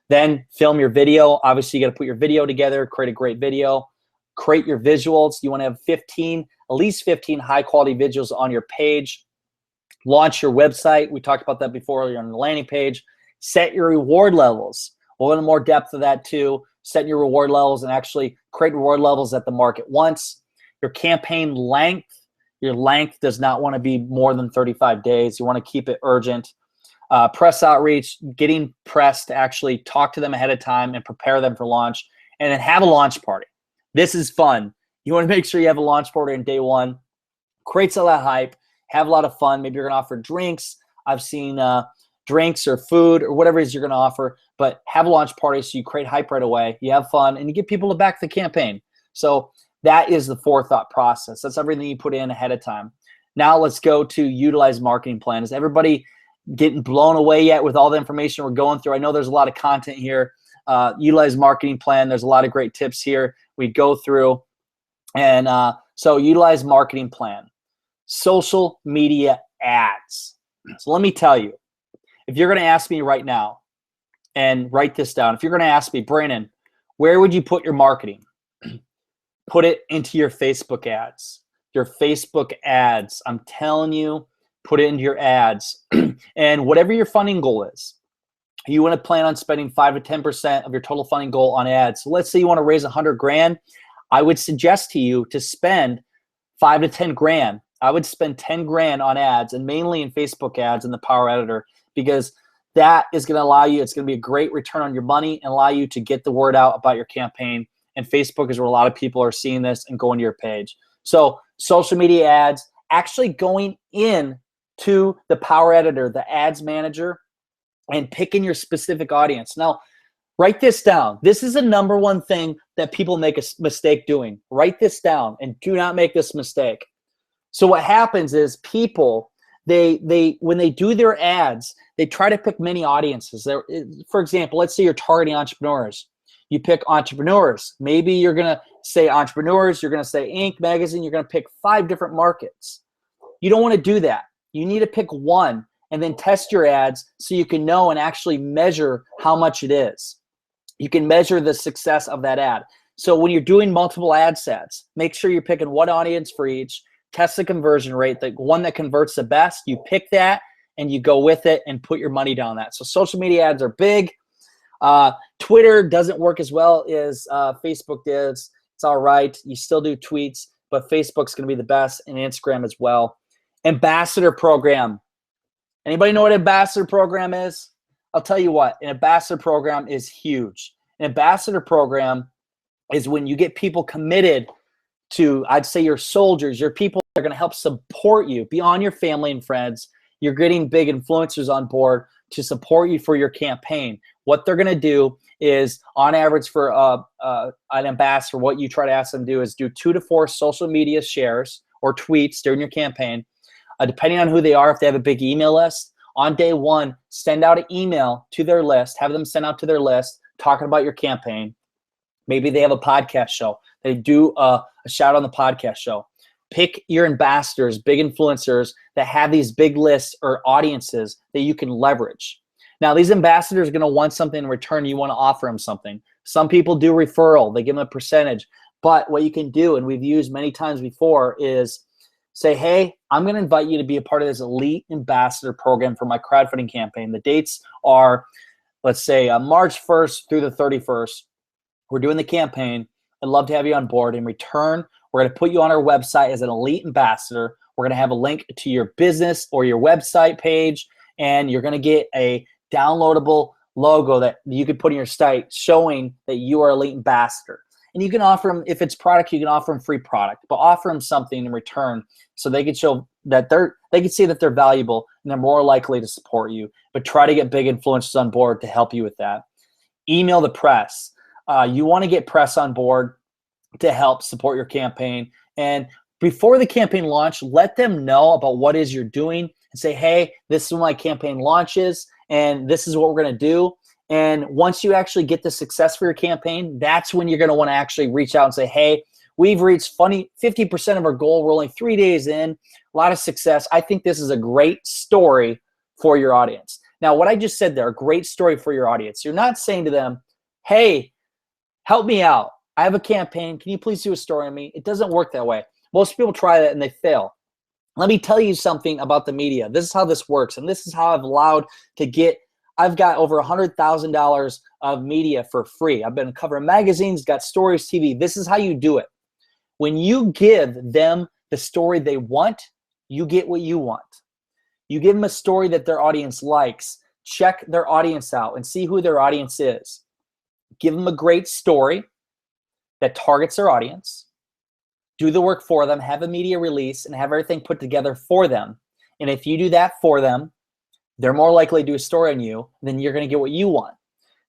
Then film your video. Obviously, you got to put your video together, create a great video, create your visuals. You want to have at least 15 high quality visuals on your page. Launch your website. We talked about that before. You're on the landing page. Set your reward levels. We'll go into more depth of that too. Set your reward levels and actually create reward levels that the market wants. Your campaign length. Your length does not want to be more than 35 days. You want to keep it urgent. Press outreach, getting press to actually talk to them ahead of time and prepare them for launch. And then have a launch party. This is fun. You want to make sure you have a launch party on day one. Creates a lot of hype. Have a lot of fun. Maybe you're going to offer drinks. I've seen drinks or food or whatever it is you're going to offer, but have a launch party so you create hype right away. You have fun and you get people to back the campaign. So that is the forethought process. That's everything you put in ahead of time. Now let's go to utilize marketing plan. Is everybody getting blown away yet with all the information we're going through? I know there's a lot of content here. Utilize marketing plan. There's a lot of great tips here we go through. And so utilize marketing plan. Social media ads. So let me tell you, if you're going to ask me right now, and write this down, if you're going to ask me, Brandon, where would you put your marketing? Put it into your Facebook ads. Your Facebook ads. I'm telling you, put it into your ads. And whatever your funding goal is, you want to plan on spending 5 to 10% of your total funding goal on ads. So let's say you want to raise 100 grand. I would suggest to you to spend 5 to 10 grand. I would spend 10 grand on ads, and mainly in Facebook ads in the Power Editor, because that is going to allow you, it's going to be a great return on your money and allow you to get the word out about your campaign. And Facebook is where a lot of people are seeing this and going to your page. So social media ads, actually going in to the Power Editor, the Ads Manager, and picking your specific audience. Now, write this down. This is the number one thing that people make a mistake doing. Write this down and do not make this mistake. So what happens is people, they when they do their ads, they try to pick many audiences. For example, let's say you're targeting entrepreneurs. You pick entrepreneurs. Maybe you're going to say entrepreneurs. You're going to say Inc. magazine. You're going to pick 5 different markets. You don't want to do that. You need to pick one and then test your ads so you can know and actually measure how much it is. You can measure the success of that ad. So when you're doing multiple ad sets, make sure you're picking one audience for each. Test the conversion rate. The one that converts the best, you pick that and you go with it and put your money down that. So social media ads are big. Twitter doesn't work as well as Facebook does. It's all right. You still do tweets, but Facebook's going to be the best, and Instagram as well. Ambassador program. Anybody know what ambassador program is? I'll tell you what, an ambassador program is huge. An ambassador program is when you get people committed to, I'd say, your soldiers, your people that are going to help support you beyond your family and friends. You're getting big influencers on board to support you for your campaign. What they're going to do is, on average, for an ambassador, what you try to ask them to do is do 2 to 4 social media shares or tweets during your campaign. Depending on who they are, if they have a big email list, on day 1, send out an email to their list, have them send out to their list talking about your campaign. Maybe they have a podcast show. They do a shout on the podcast show. Pick your ambassadors, big influencers that have these big lists or audiences that you can leverage. Now, these ambassadors are going to want something in return. You want to offer them something. Some people do referral. They give them a percentage. But what you can do, and we've used many times before, is say, hey, I'm going to invite you to be a part of this elite ambassador program for my crowdfunding campaign. The dates are, let's say, March 1st through the 31st. We're doing the campaign. I'd love to have you on board. In return, we're going to put you on our website as an elite ambassador. We're going to have a link to your business or your website page, and you're going to get a downloadable logo that you can put in your site showing that you are elite ambassador. And you can offer them, if it's product, you can offer them free product, but offer them something in return so they can show that they can see that they're valuable and they're more likely to support you. But try to get big influencers on board to help you with that. Email the press. You want to get press on board to help support your campaign. And before the campaign launch, let them know about what it is you're doing and say, hey, this is when my campaign launches and this is what we're going to do. And once you actually get the success for your campaign, that's when you're going to want to actually reach out and say, hey, we've reached 50% of our goal. We're only 3 days in, a lot of success. I think this is a great story for your audience. Now, what I just said there, a great story for your audience. You're not saying to them, hey, help me out. I have a campaign. Can you please do a story on me? It doesn't work that way. Most people try that and they fail. Let me tell you something about the media. This is how this works, and this is how I've allowed to get, I've got over $100,000 of media for free. I've been covering magazines, got stories, TV. This is how you do it. When you give them the story they want, you get what you want. You give them a story that their audience likes. Check their audience out and see who their audience is. Give them a great story that targets their audience. Do the work for them, have a media release, and have everything put together for them. And if you do that for them, they're more likely to do a story on you, then you're going to get what you want.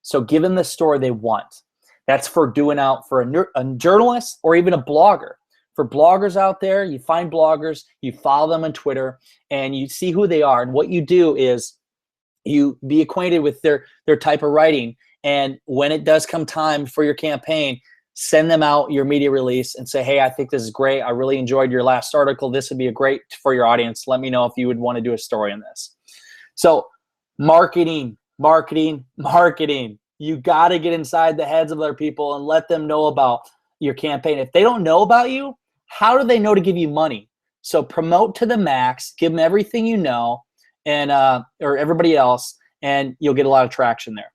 So give them the story they want. That's for doing out for a journalist or even a blogger. For bloggers out there, you find bloggers, you follow them on Twitter, and you see who they are. And what you do is you be acquainted with their type of writing. And when it does come time for your campaign, send them out your media release and say, hey, I think this is great. I really enjoyed your last article. This would be a great for your audience. Let me know if you would want to do a story on this. So marketing, marketing, marketing. You got to get inside the heads of other people and let them know about your campaign. If they don't know about you, how do they know to give you money? So promote to the max, give them everything you know, and or everybody else, and you'll get a lot of traction there.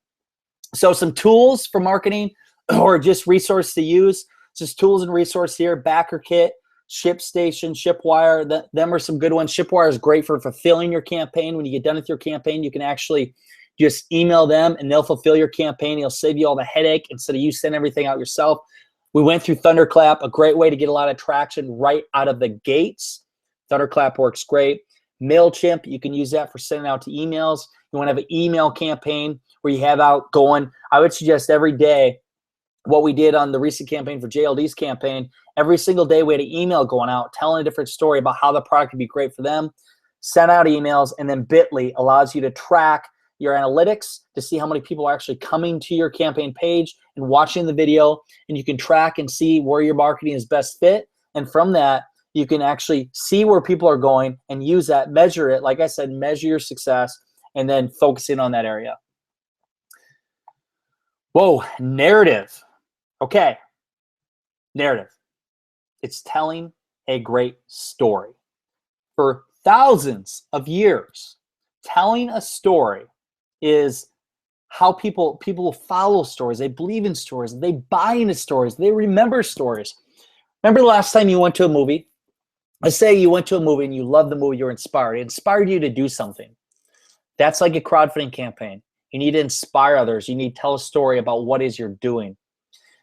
So some tools for marketing or just resource to use, just tools and resource here, BackerKit, ShipStation, ShipWire, them are some good ones. ShipWire is great for fulfilling your campaign. When you get done with your campaign, you can actually just email them and they'll fulfill your campaign. It'll save you all the headache instead of you send everything out yourself. We went through Thunderclap, a great way to get a lot of traction right out of the gates. Thunderclap works great. MailChimp, you can use that for sending out to emails. You want to have an email campaign where you have out going. I would suggest every day what we did on the recent campaign for JLD's campaign. Every single day we had an email going out telling a different story about how the product would be great for them. Send out emails, and then Bitly allows you to track your analytics to see how many people are actually coming to your campaign page and watching the video, and you can track and see where your marketing is best fit. And from that, you can actually see where people are going and use that, measure it. Like I said, measure your success and then focus in on that area. Whoa, narrative. Okay, narrative. It's telling a great story. For thousands of years, telling a story is how people follow stories. They believe in stories. They buy into stories. They remember stories. Remember the last time you went to a movie? Let's say you went to a movie and you loved the movie. You're inspired. It inspired you to do something. That's like a crowdfunding campaign. You need to inspire others. You need to tell a story about what it is you're doing.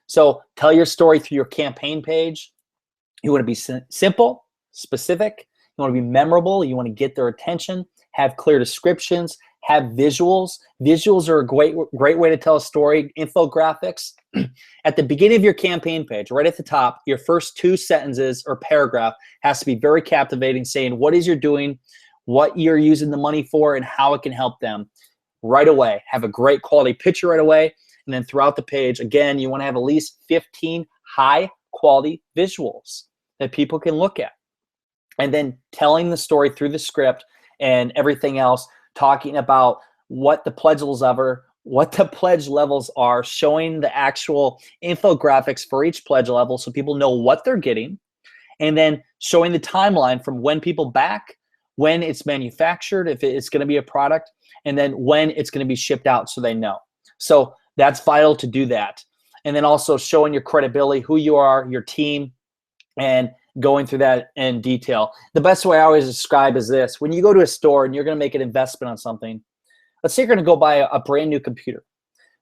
So tell your story through your campaign page. You want to be simple, specific. You want to be memorable. You want to get their attention. Have clear descriptions. Have visuals. Visuals are a great way to tell a story. Infographics. At the beginning of your campaign page, right at the top, your first 2 sentences or paragraph has to be very captivating, saying what is you're doing, what you're using the money for, and how it can help them right away. Have a great quality picture right away. And then throughout the page, again, you want to have at least 15 high quality visuals that people can look at. And then telling the story through the script and everything else, talking about what the pledge levels are, showing the actual infographics for each pledge level so people know what they're getting, and then showing the timeline from when people back, when it's manufactured, if it's going to be a product, and then when it's going to be shipped out so they know. So that's vital to do that. And then also showing your credibility, who you are, your team, and going through that in detail. The best way I always describe is this. When you go to a store and you're going to make an investment on something, let's say you're going to go buy a brand new computer.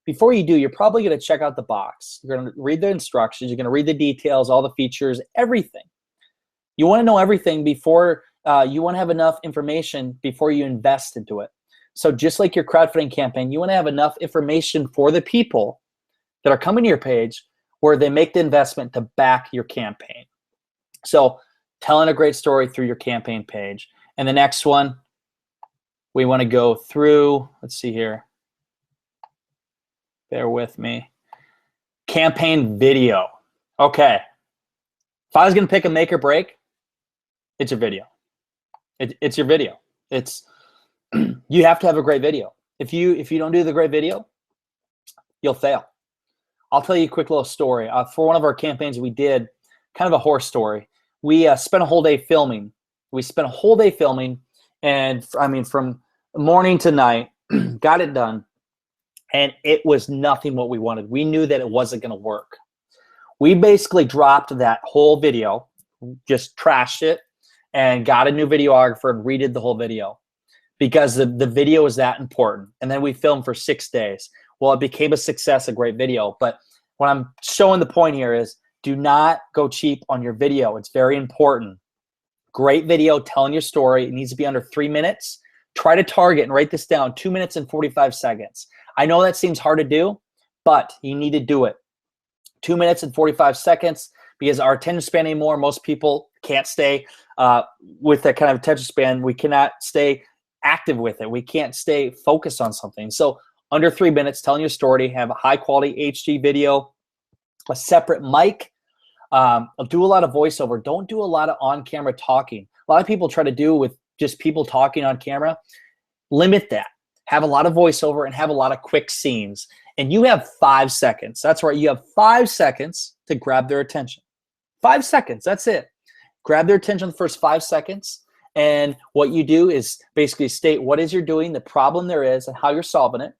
Before you do, you're probably going to check out the box. You're going to read the instructions. You're going to read the details, all the features, everything. You want to know everything before you want to have enough information before you invest into it. So just like your crowdfunding campaign, you want to have enough information for the people that are coming to your page where they make the investment to back your campaign. So telling a great story through your campaign page. And the next one, we want to go through, let's see here. Bear with me. Campaign video. Okay. If I was going to pick a make or break, it's your video. It's your video. It's you have to have a great video. If you don't do the great video, you'll fail. I'll tell you a quick little story. For one of our campaigns we did, kind of a horror story. We spent a whole day filming. And I mean, from morning to night, got it done, and it was nothing what we wanted. We knew that it wasn't going to work. We basically dropped that whole video, just trashed it, and got a new videographer and redid the whole video because the video is that important. And then we filmed for 6 days. Well, it became a success, a great video. But what I'm showing the point here is do not go cheap on your video. It's very important. Great video telling your story. It needs to be under 3 minutes. Try to target and write this down, 2 minutes and 45 seconds. I know that seems hard to do, but you need to do it. 2 minutes and 45 seconds because our attention span anymore, most people can't stay with that kind of attention span. We cannot stay active with it. We can't stay focused on something. So under 3 minutes, telling your story, have a high quality HD video, a separate mic, do a lot of voiceover. Don't do a lot of on-camera talking. A lot of people try to do with just people talking on camera. limit that. Have a lot of voiceover and have a lot of quick scenes. And you have 5 seconds. That's right. You have 5 seconds to grab their attention. 5 seconds. That's it. Grab their attention the first 5 seconds. And what you do is basically state what is you're doing, the problem there is, and how you're solving it.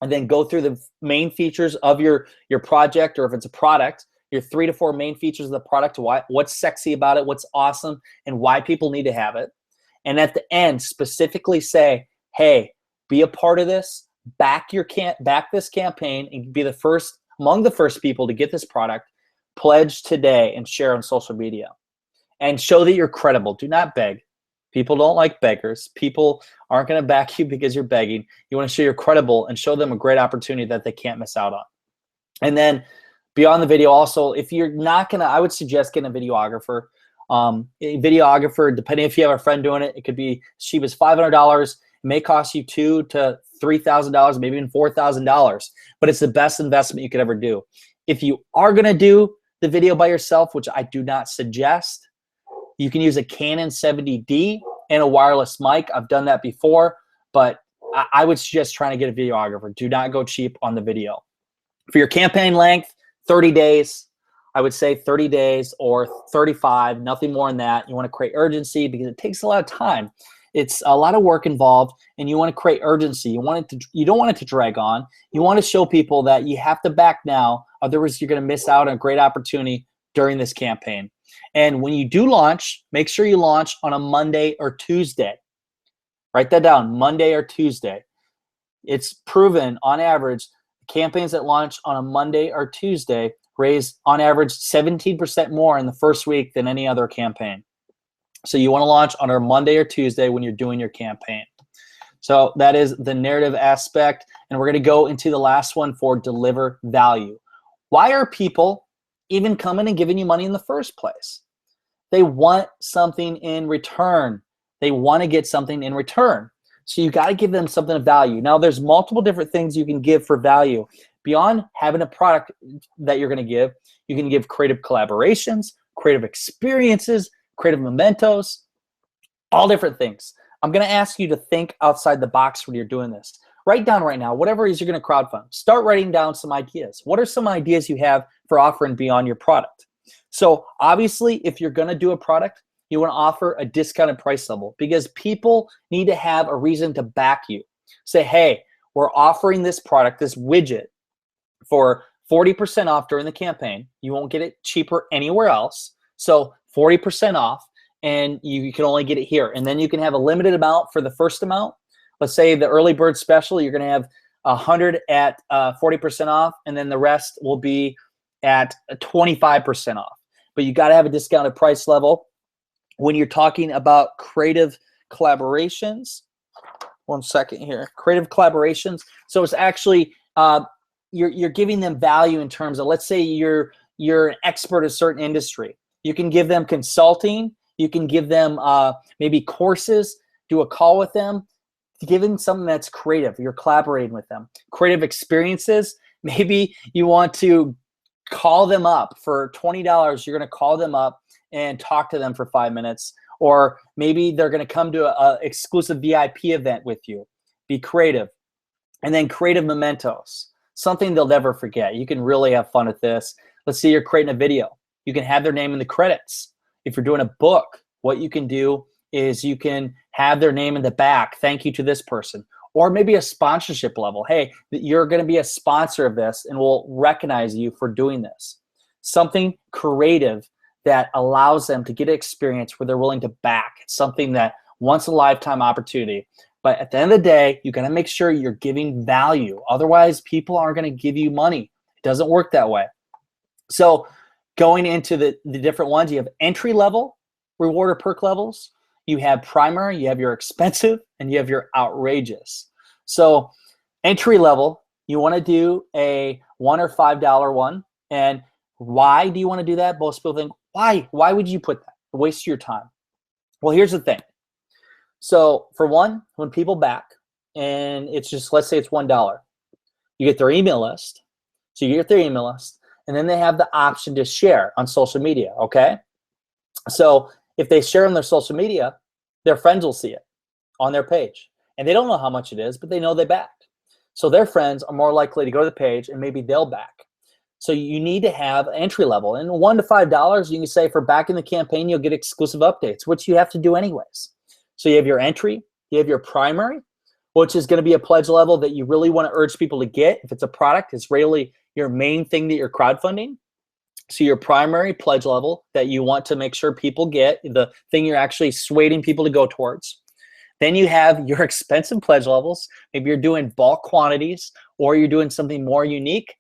And then go through the main features of your project, or if it's a product, your 3 to 4 main features of the product, what's sexy about it, what's awesome, and why people need to have it. And at the end, specifically say, hey, be a part of this, back this campaign, and be the first, among the first people to get this product, pledge today and share on social media. And show that you're credible. Do not beg. People don't like beggars. People aren't going to back you because you're begging. You want to show you're credible and show them a great opportunity that they can't miss out on. And then beyond the video, also, if you're not going to, I would suggest getting a videographer. A videographer, depending if you have a friend doing it, it could be as cheap as $500. It may cost you $2,000 to $3,000, maybe even $4,000. But it's the best investment you could ever do. If you are going to do the video by yourself, which I do not suggest, you can use a Canon 70D and a wireless mic. I've done that before, but I would suggest trying to get a videographer. Do not go cheap on the video. For your campaign length, 30 days. I would say 30 days or 35, nothing more than that. You want to create urgency because it takes a lot of time. It's a lot of work involved, and you want to create urgency. You don't want it to drag on. You want to show people that you have to back now, otherwise you're going to miss out on a great opportunity during this campaign. And when you do launch, make sure you launch on a Monday or Tuesday. Write that down, Monday or Tuesday. It's proven on average, campaigns that launch on a Monday or Tuesday raise on average 17% more in the first week than any other campaign. So you want to launch on a Monday or Tuesday when you're doing your campaign. So that is the narrative aspect. And we're going to go into the last one for deliver value. Why are people even coming and giving you money in the first place? They want something in return. They want to get something in return. So you got to give them something of value. Now, there's multiple different things you can give for value. Beyond having a product that you're going to give, you can give creative collaborations, creative experiences, creative mementos, all different things. I'm going to ask you to think outside the box when you're doing this. Write down right now, whatever it is you're going to crowdfund. Start writing down some ideas. What are some ideas you have for offering beyond your product? So obviously, if you're going to do a product, you want to offer a discounted price level because people need to have a reason to back you. Say, hey, we're offering this product, this widget, for 40% off during the campaign. You won't get it cheaper anywhere else. So 40% off, and you can only get it here. And then you can have a limited amount for the first amount. Let's say the early bird special, you're going to have 100 at 40% off, and then the rest will be at 25% off. But you got to have a discounted price level. When you're talking about creative collaborations, one second here, creative collaborations. So it's actually you're giving them value in terms of, let's say you're an expert in a certain industry. You can give them consulting. You can give them maybe courses, do a call with them, give them something that's creative. You're collaborating with them. Creative experiences, maybe you want to call them up for $20. You're going to call them up and talk to them for 5 minutes. Or maybe they're going to come to an exclusive VIP event with you. Be creative. And then creative mementos, something they'll never forget. You can really have fun with this. Let's say you're creating a video. You can have their name in the credits. If you're doing a book, what you can do is you can have their name in the back. Thank you to this person. Or maybe a sponsorship level. Hey, you're going to be a sponsor of this, and we'll recognize you for doing this. Something creative that allows them to get an experience where they're willing to back. It's something that once a lifetime opportunity. But at the end of the day, you got to make sure you're giving value. Otherwise, people aren't going to give you money. It doesn't work that way. So going into the different ones, you have entry level reward or perk levels. You have primary, you have your expensive, and you have your outrageous. So entry level, you want to do a $1 or $5 one. And why do you want to do that? Most people think, why? Why would you put that? Waste your time. Well, here's the thing. So for one, when people back, and it's just, let's say it's $1, you get their email list. So you get their email list, and then they have the option to share on social media, okay? So if they share on their social media, their friends will see it on their page. and they don't know how much it is, but they know they backed. So their friends are more likely to go to the page and maybe they'll back. So you need to have entry level, and $1 to $5, you can say for backing the campaign, you'll get exclusive updates, which you have to do anyways. So you have your entry, you have your primary, which is going to be a pledge level that you really want to urge people to get. If it's a product, it's really your main thing that you're crowdfunding. So your primary pledge level that you want to make sure people get, the thing you're actually swaying people to go towards. Then you have your expensive pledge levels. Maybe you're doing bulk quantities or you're doing something more unique.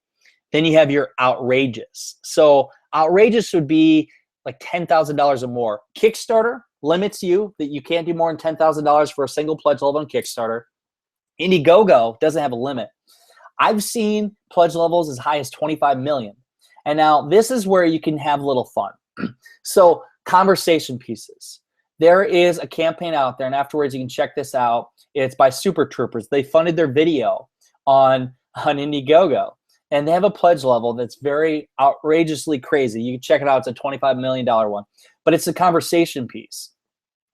Then you have your outrageous. So outrageous would be like $10,000 or more. Kickstarter limits you that you can't do more than $10,000 for a single pledge level on Kickstarter. Indiegogo doesn't have a limit. I've seen pledge levels as high as 25 million. And now this is where you can have a little fun. So conversation pieces. There is a campaign out there, and afterwards you can check this out. It's by Super Troopers. They funded their video on Indiegogo, and they have a pledge level that's very outrageously crazy. You can check it out. It's a $25 million one, but it's a conversation piece.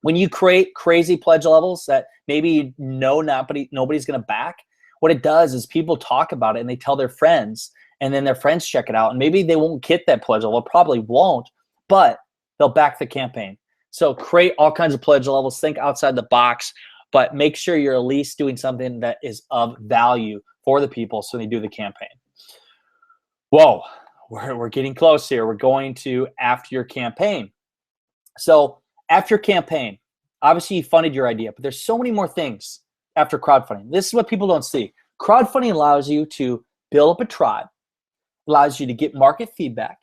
When you create crazy pledge levels that maybe you know nobody's going to back, what it does is people talk about it and they tell their friends, and then their friends check it out, and maybe they won't get that pledge level, probably won't, but they'll back the campaign. So create all kinds of pledge levels, think outside the box, but make sure you're at least doing something that is of value for the people so they do the campaign. Whoa, we're getting close here. We're going to after your campaign. So after your campaign, obviously you funded your idea, but there's so many more things after crowdfunding. This is what people don't see. Crowdfunding allows you to build up a tribe, allows you to get market feedback.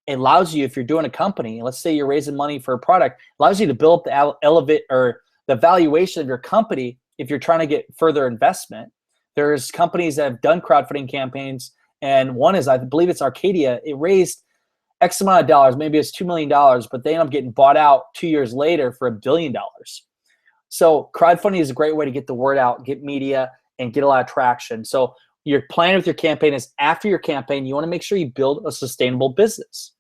It allows you, if you're doing a company, let's say you're raising money for a product, allows you to build up the valuation of your company if you're trying to get further investment. There's companies that have done crowdfunding campaigns, and one is, I believe it's Arcadia. It raised X amount of dollars, maybe it's $2 million, but they end up getting bought out 2 years later for $1 billion. So crowdfunding is a great way to get the word out, get media, and get a lot of traction. So your plan with your campaign is after your campaign, you want to make sure you build a sustainable business.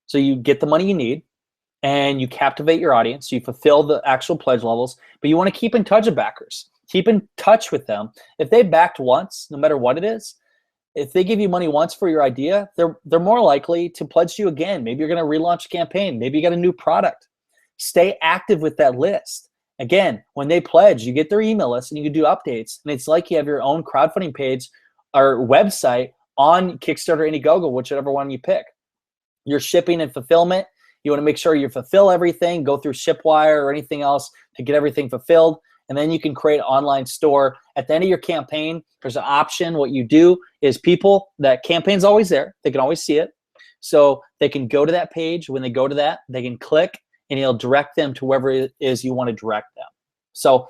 So you get the money you need and you captivate your audience. So you fulfill the actual pledge levels, but you want to keep in touch with backers. Keep in touch with them. If they backed once, no matter what it is, if they give you money once for your idea, they're more likely to pledge to you again. Maybe you're going to relaunch a campaign. Maybe you got a new product. Stay active with that list. Again, when they pledge, you get their email list and you can do updates. And it's like you have your own crowdfunding page or website on Kickstarter, Indiegogo, whichever one you pick. Your shipping and fulfillment, you want to make sure you fulfill everything, go through Shipwire or anything else to get everything fulfilled. And then you can create an online store. At the end of your campaign, there's an option. What you do is that campaign's always there. They can always see it. So they can go to that page. When they go to that, they can click and it'll direct them to wherever it is you want to direct them. So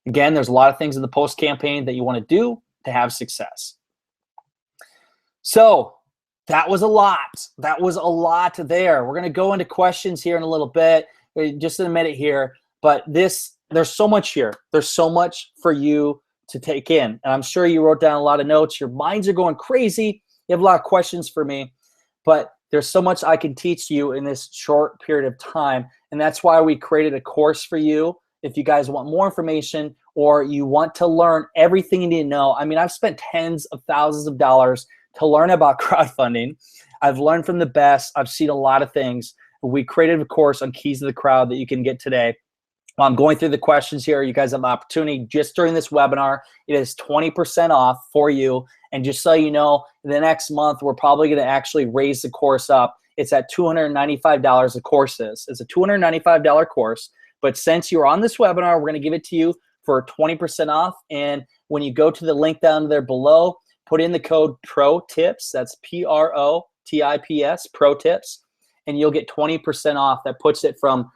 again, there's a lot of things in the post campaign that you want to do to have success. So that was a lot. That was a lot there. We're going to go into questions here in a little bit, just in a minute here. But there's so much here. There's so much for you to take in. And I'm sure you wrote down a lot of notes. Your minds are going crazy. You have a lot of questions for me. But there's so much I can teach you in this short period of time. And that's why we created a course for you. If you guys want more information or you want to learn everything you need to know. I mean, I've spent tens of thousands of dollars to learn about crowdfunding. I've learned from the best. I've seen a lot of things. We created a course on Keys to the Crowd that you can get today. I'm going through the questions here. You guys have an opportunity just during this webinar. It is 20% off for you. And just so you know, the next month, we're probably going to actually raise the course up. It's at $295 the course is. It's a $295 course. But since you're on this webinar, we're going to give it to you for 20% off. And when you go to the link down there below, put in the code PROTIPS. That's PROTIPS, PROTIPS. And you'll get 20% off. That puts it from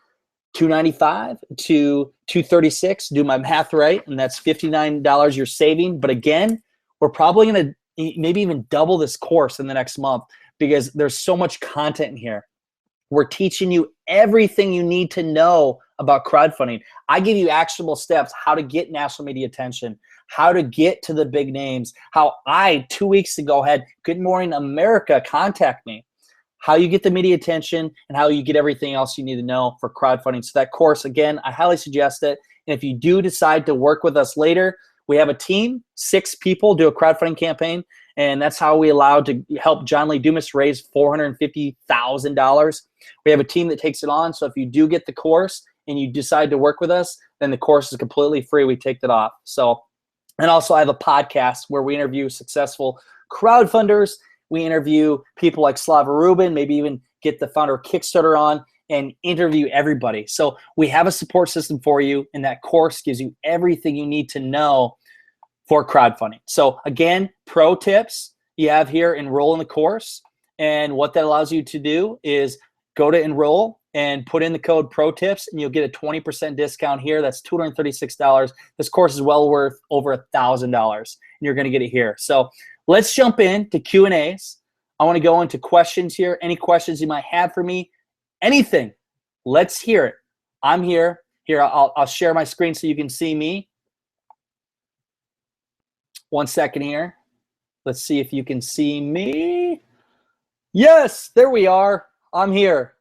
$295 to $236. Do my math right, and that's $59 you're saving. But again, we're probably going to maybe even double this course in the next month because there's so much content in here. We're teaching you everything you need to know about crowdfunding. I give you actionable steps, how to get national media attention, how to get to the big names, how I, 2 weeks ago, had Good Morning America contact me, how you get the media attention, and how you get everything else you need to know for crowdfunding. So that course, again, I highly suggest it. And if you do decide to work with us later, we have a team, 6 people do a crowdfunding campaign, and that's how we allowed to help John Lee Dumas raise $450,000. We have a team that takes it on, so if you do get the course and you decide to work with us, then the course is completely free. We take that off. So, and also I have a podcast where we interview successful crowdfunders. We interview people like Slava Rubin, maybe even get the founder of Kickstarter on and interview everybody. So we have a support system for you, and that course gives you everything you need to know for crowdfunding. So again, pro tips you have here, enroll in the course. And what that allows you to do is go to enroll and put in the code pro tips, and you'll get a 20% discount here. That's $236. This course is well worth over $1,000, and you're going to get it here. So let's jump into Q&As. I want to go into questions here. Any questions you might have for me, anything, let's hear it. I'm here. Here, I'll share my screen so you can see me. 1 second here. Let's see if you can see me. Yes, there we are. I'm here.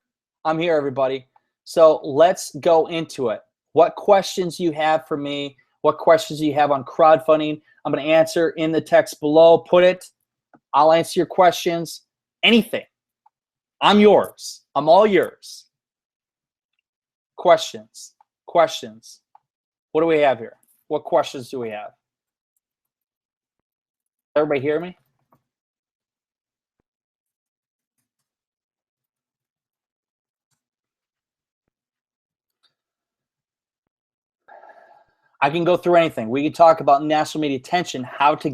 I'm here, everybody. So let's go into it. What questions you have for me? What questions you have on crowdfunding? I'm going to answer in the text below. Put it. I'll answer your questions. Anything. I'm yours. I'm all yours. Questions. Questions. What do we have here? What questions do we have? Everybody hear me? I can go through anything. We can talk about national media attention, how do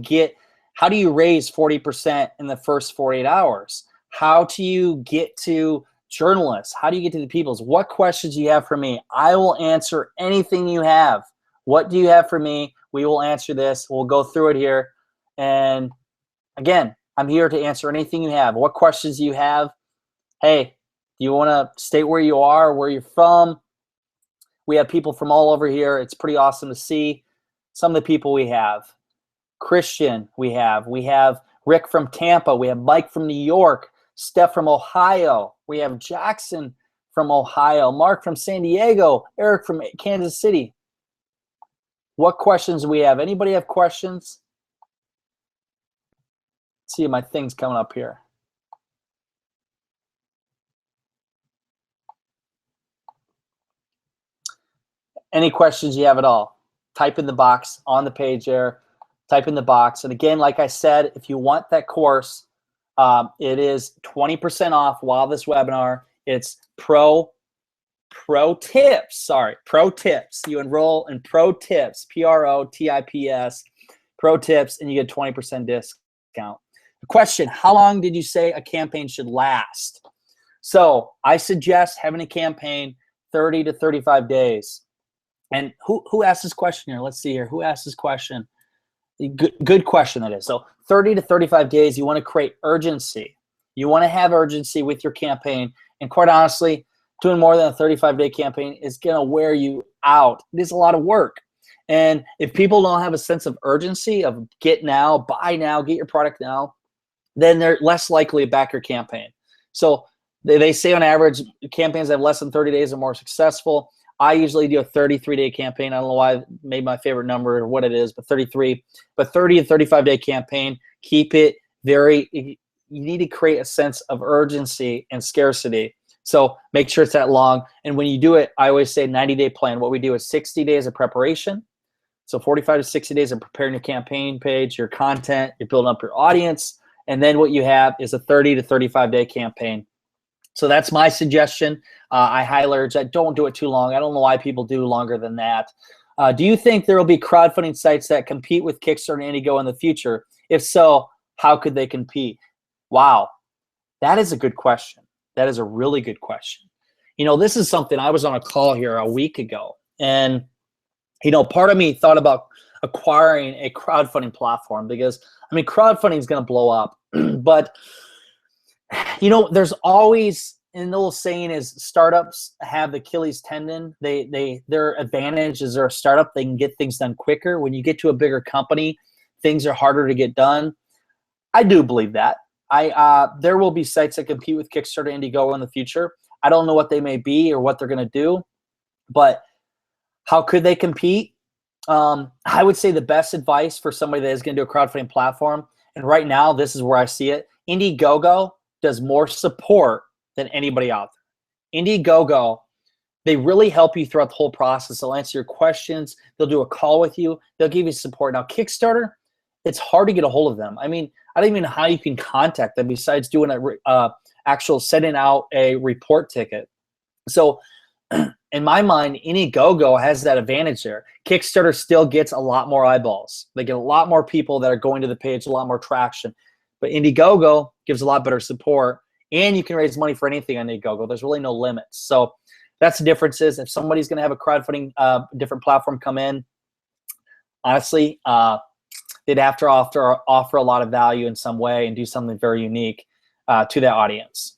you raise 40% in the first 48 hours? How do you get to journalists? How do you get to the peoples? What questions do you have for me? I will answer anything you have. What do you have for me? We will answer this. We'll go through it here. And again, I'm here to answer anything you have. What questions do you have? Hey, do you want to state where you are, where you're from? We have people from all over here. It's pretty awesome to see some of the people we have. Christian, we have Rick from Tampa. We have Mike from New York. Steph from Ohio. We have Jackson from Ohio. Mark from San Diego. Eric from Kansas City. What questions do we have? Anybody have questions? Let's see, my thing's coming up here. Any questions you have at all? Type in the box on the page there. Type in the box. And again, like I said, if you want that course, it is 20% off while this webinar. It's pro tips. Sorry, pro tips. You enroll in pro tips, PROTIPS, pro tips, and you get 20% discount. The question: how long did you say a campaign should last? So I suggest having a campaign 30 to 35 days. And who asked this question here? Let's see here. Who asked this question? Good question, that is. So 30 to 35 days, you want to create urgency. You want to have urgency with your campaign. And quite honestly, doing more than a 35-day campaign is going to wear you out. It is a lot of work. And if people don't have a sense of urgency of get now, buy now, get your product now, then they're less likely to back your campaign. So they say on average, campaigns that have less than 30 days are more successful. I usually do a 33-day campaign. I don't know why I made my favorite number or what it is, but 33. But 30 and 35-day campaign, keep it very, you need to create a sense of urgency and scarcity. So make sure it's that long. And when you do it, I always say 90-day plan. What we do is 60 days of preparation. So 45 to 60 days of preparing your campaign page, your content, you're building up your audience. And then what you have is a 30 to 35-day campaign. So that's my suggestion. I highly urge that. Don't do it too long. I don't know why people do longer than that. Do you think there will be crowdfunding sites that compete with Kickstarter and Indiegogo in the future? If so, how could they compete? Wow, that is a good question. That is a really good question. You know, this is something I was on a call here a week ago, and you know, part of me thought about acquiring a crowdfunding platform because I mean, crowdfunding is going to blow up, but you know, there's always, and the old saying is startups have the Achilles tendon. Their advantage is they're a startup. They can get things done quicker. When you get to a bigger company, things are harder to get done. I do believe that. There will be sites that compete with Kickstarter, Indiegogo in the future. I don't know what they may be or what they're going to do, but how could they compete? I would say the best advice for somebody that is going to do a crowdfunding platform, and right now this is where I see it, Indiegogo does more support than anybody out there. Indiegogo, they really help you throughout the whole process. They'll answer your questions. They'll do a call with you. They'll give you support. Now, Kickstarter, it's hard to get a hold of them. I mean, I don't even know how you can contact them besides doing actual sending out a report ticket. So in my mind, Indiegogo has that advantage there. Kickstarter still gets a lot more eyeballs. They get a lot more people that are going to the page, a lot more traction. But Indiegogo gives a lot better support, and you can raise money for anything on Indiegogo. There's really no limits. So that's the differences. If somebody's going to have a crowdfunding different platform come in, honestly, they'd have to offer a lot of value in some way and do something very unique to that audience.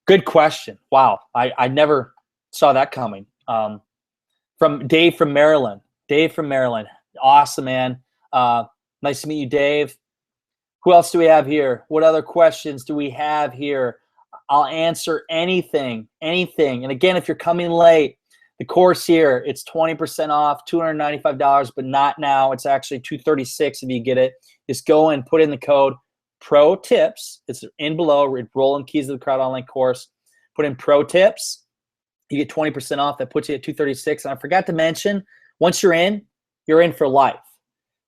Good question. Wow, I never saw that coming. From Dave from Maryland. Dave from Maryland. Awesome, man. Nice to meet you, Dave. Who else do we have here? What other questions do we have here? I'll answer anything. And again, if you're coming late, the course here, it's 20% off, $295, but not now. It's actually $236 if you get it. Just go and put in the code Pro Tips. It's in below. Rolling Keys of the Crowd Online course. Put in Pro Tips. You get 20% off. That puts you at $236. And I forgot to mention, once you're in for life.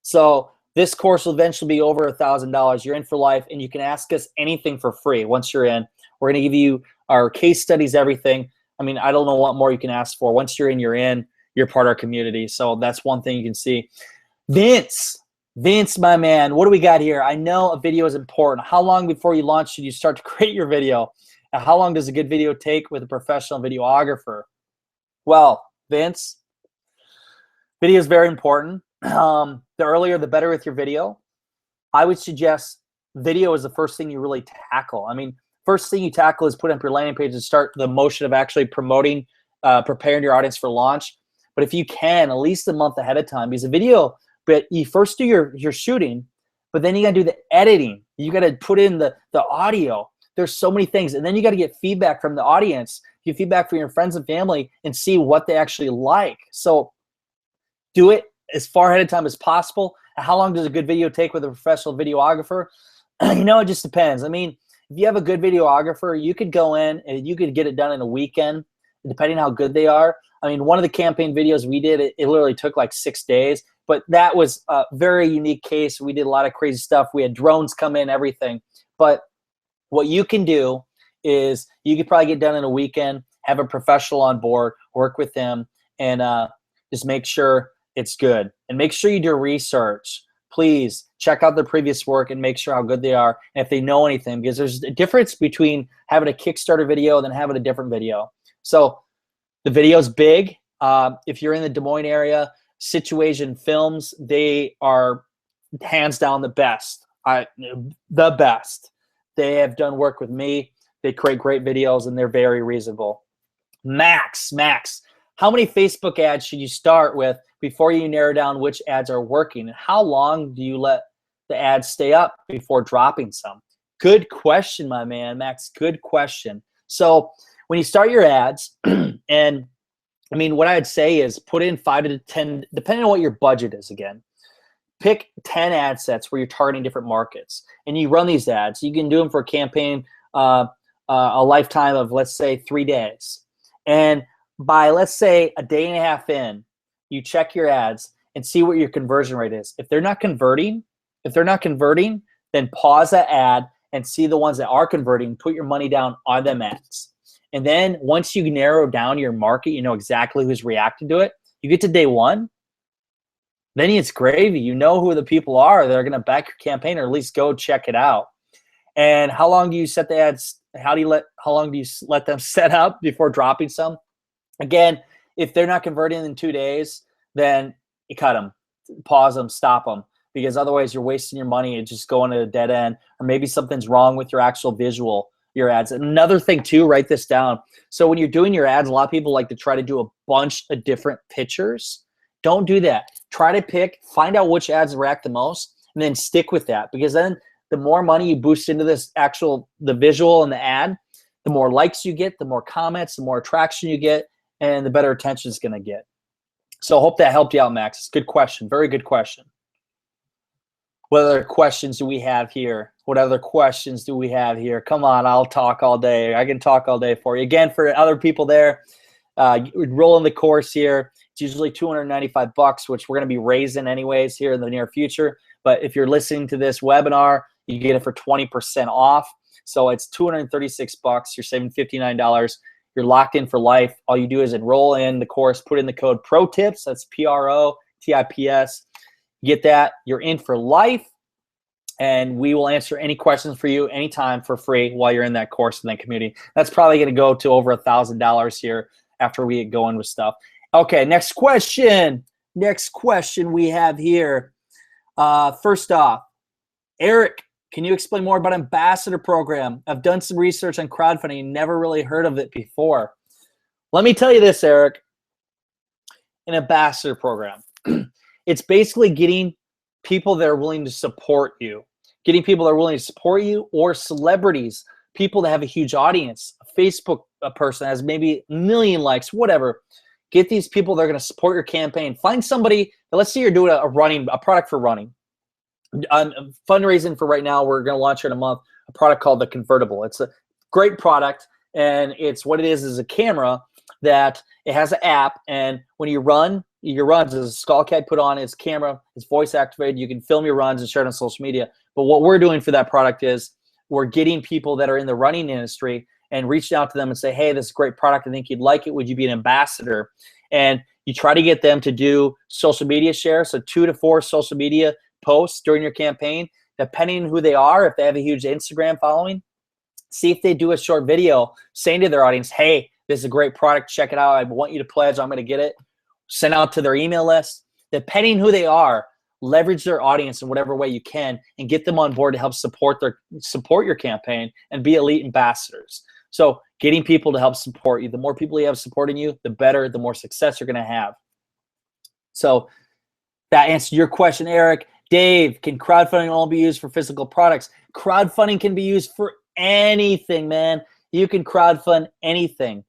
So this course will eventually be over $1,000. You're in for life, and you can ask us anything for free once you're in. We're going to give you our case studies, everything. I mean, I don't know what more you can ask for. Once you're in, you're part of our community. So that's one thing you can see. Vince, my man, what do we got here? I know a video is important. How long before you launch should you start to create your video? And how long does a good video take with a professional videographer? Well, Vince, video is very important. The earlier, the better with your video. I would suggest video is the first thing you really tackle. I mean, first thing you tackle is put up your landing page and start the motion of actually promoting, preparing your audience for launch. But if you can, at least a month ahead of time, because a video, but you first do your shooting, but then you got to do the editing. You got to put in the audio. There's so many things. And then you got to get feedback from the audience, get feedback from your friends and family, and see what they actually like. So do it as far ahead of time as possible. And how long does a good video take with a professional videographer? It just depends. I mean, if you have a good videographer, you could go in and you could get it done in a weekend, depending on how good they are. I mean, one of the campaign videos we did, it literally took like 6 days, but that was a very unique case. We did a lot of crazy stuff. We had drones come in, everything. But what you can do is you could probably get done in a weekend, have a professional on board, work with them, and just make sure it's good. And make sure you do research. Please check out their previous work and make sure how good they are and if they know anything, because there's a difference between having a Kickstarter video and then having a different video. So the video's big. If you're in the Des Moines area, Situation Films, they are hands down the best. The best. They have done work with me. They create great videos and they're very reasonable. Max, how many Facebook ads should you start with before you narrow down which ads are working? And how long do you let the ads stay up before dropping some? Good question, my man, Max, good question. So when you start your ads, and I mean, what I'd say is put in 5 to 10, depending on what your budget is again. Pick 10 ad sets where you're targeting different markets. And you run these ads. You can do them for a campaign, a lifetime of, let's say, 3 days. And by, let's say, a day and a half in, you check your ads and see what your conversion rate is. If they're not converting, then pause that ad and see the ones that are converting, put your money down on them ads. And then once you narrow down your market, you know exactly who's reacting to it, you get to day one, then it's gravy. You know who the people are that are going to back your campaign, or at least go check it out. And how long do you set the ads? How long do you let them set up before dropping some? Again, if they're not converting in 2 days, then you cut them, pause them, stop them, because otherwise you're wasting your money and just going to a dead end, or maybe something's wrong with your actual visual, your ads. Another thing too, write this down. So when you're doing your ads, a lot of people like to try to do a bunch of different pictures. Don't do that. Try to find out which ads react the most, and then stick with that, because then the more money you boost into this the visual and the ad, the more likes you get, the more comments, the more attraction you get, and the better attention it's going to get. So I hope that helped you out, Max. It's a good question. Very good question. What other questions do we have here? What other questions do we have here? Come on, I'll talk all day. I can talk all day for you. Again, for other people there, roll in the course here. It's usually $295, which we're going to be raising anyways here in the near future. But if you're listening to this webinar, you get it for 20% off. So it's $236. You're saving $59. You're locked in for life. All you do is enroll in the course, put in the code PROTIPS. That's PROTIPS. Get that. You're in for life. And we will answer any questions for you anytime for free while you're in that course in that community. That's probably going to go to over $1,000 here after we get going with stuff. Okay, next question. Next question we have here. First off, Eric, can you explain more about Ambassador Program? I've done some research on crowdfunding, never really heard of it before. Let me tell you this, Eric. An Ambassador Program. It's basically getting people that are willing to support you. Getting people that are willing to support you, or celebrities, people that have a huge audience. A Facebook person has maybe 1 million likes, whatever. Get these people that are going to support your campaign. Find somebody, let's say you're doing a product for running. Fundraising for right now, we're going to launch in a month, a product called the Convertible. It's a great product, and it's what it is a camera that it has an app, and when you run your runs, there's a skull cap put on, it's camera, it's voice activated, you can film your runs and share it on social media. But what we're doing for that product is we're getting people that are in the running industry and reaching out to them and say, hey, this is a great product, I think you'd like it, would you be an ambassador? And you try to get them to do social media shares, so 2 to 4 social media posts during your campaign, depending on who they are. If they have a huge Instagram following, see if they do a short video saying to their audience, hey, this is a great product, check it out, I want you to pledge, I'm going to get it. Send out to their email list. Depending who they are, leverage their audience in whatever way you can and get them on board to help support your campaign and be elite ambassadors. So getting people to help support you. The more people you have supporting you, the better, the more success you're going to have. So that answered your question, Eric. Dave, can crowdfunding only be used for physical products? Crowdfunding can be used for anything, man. You can crowdfund anything.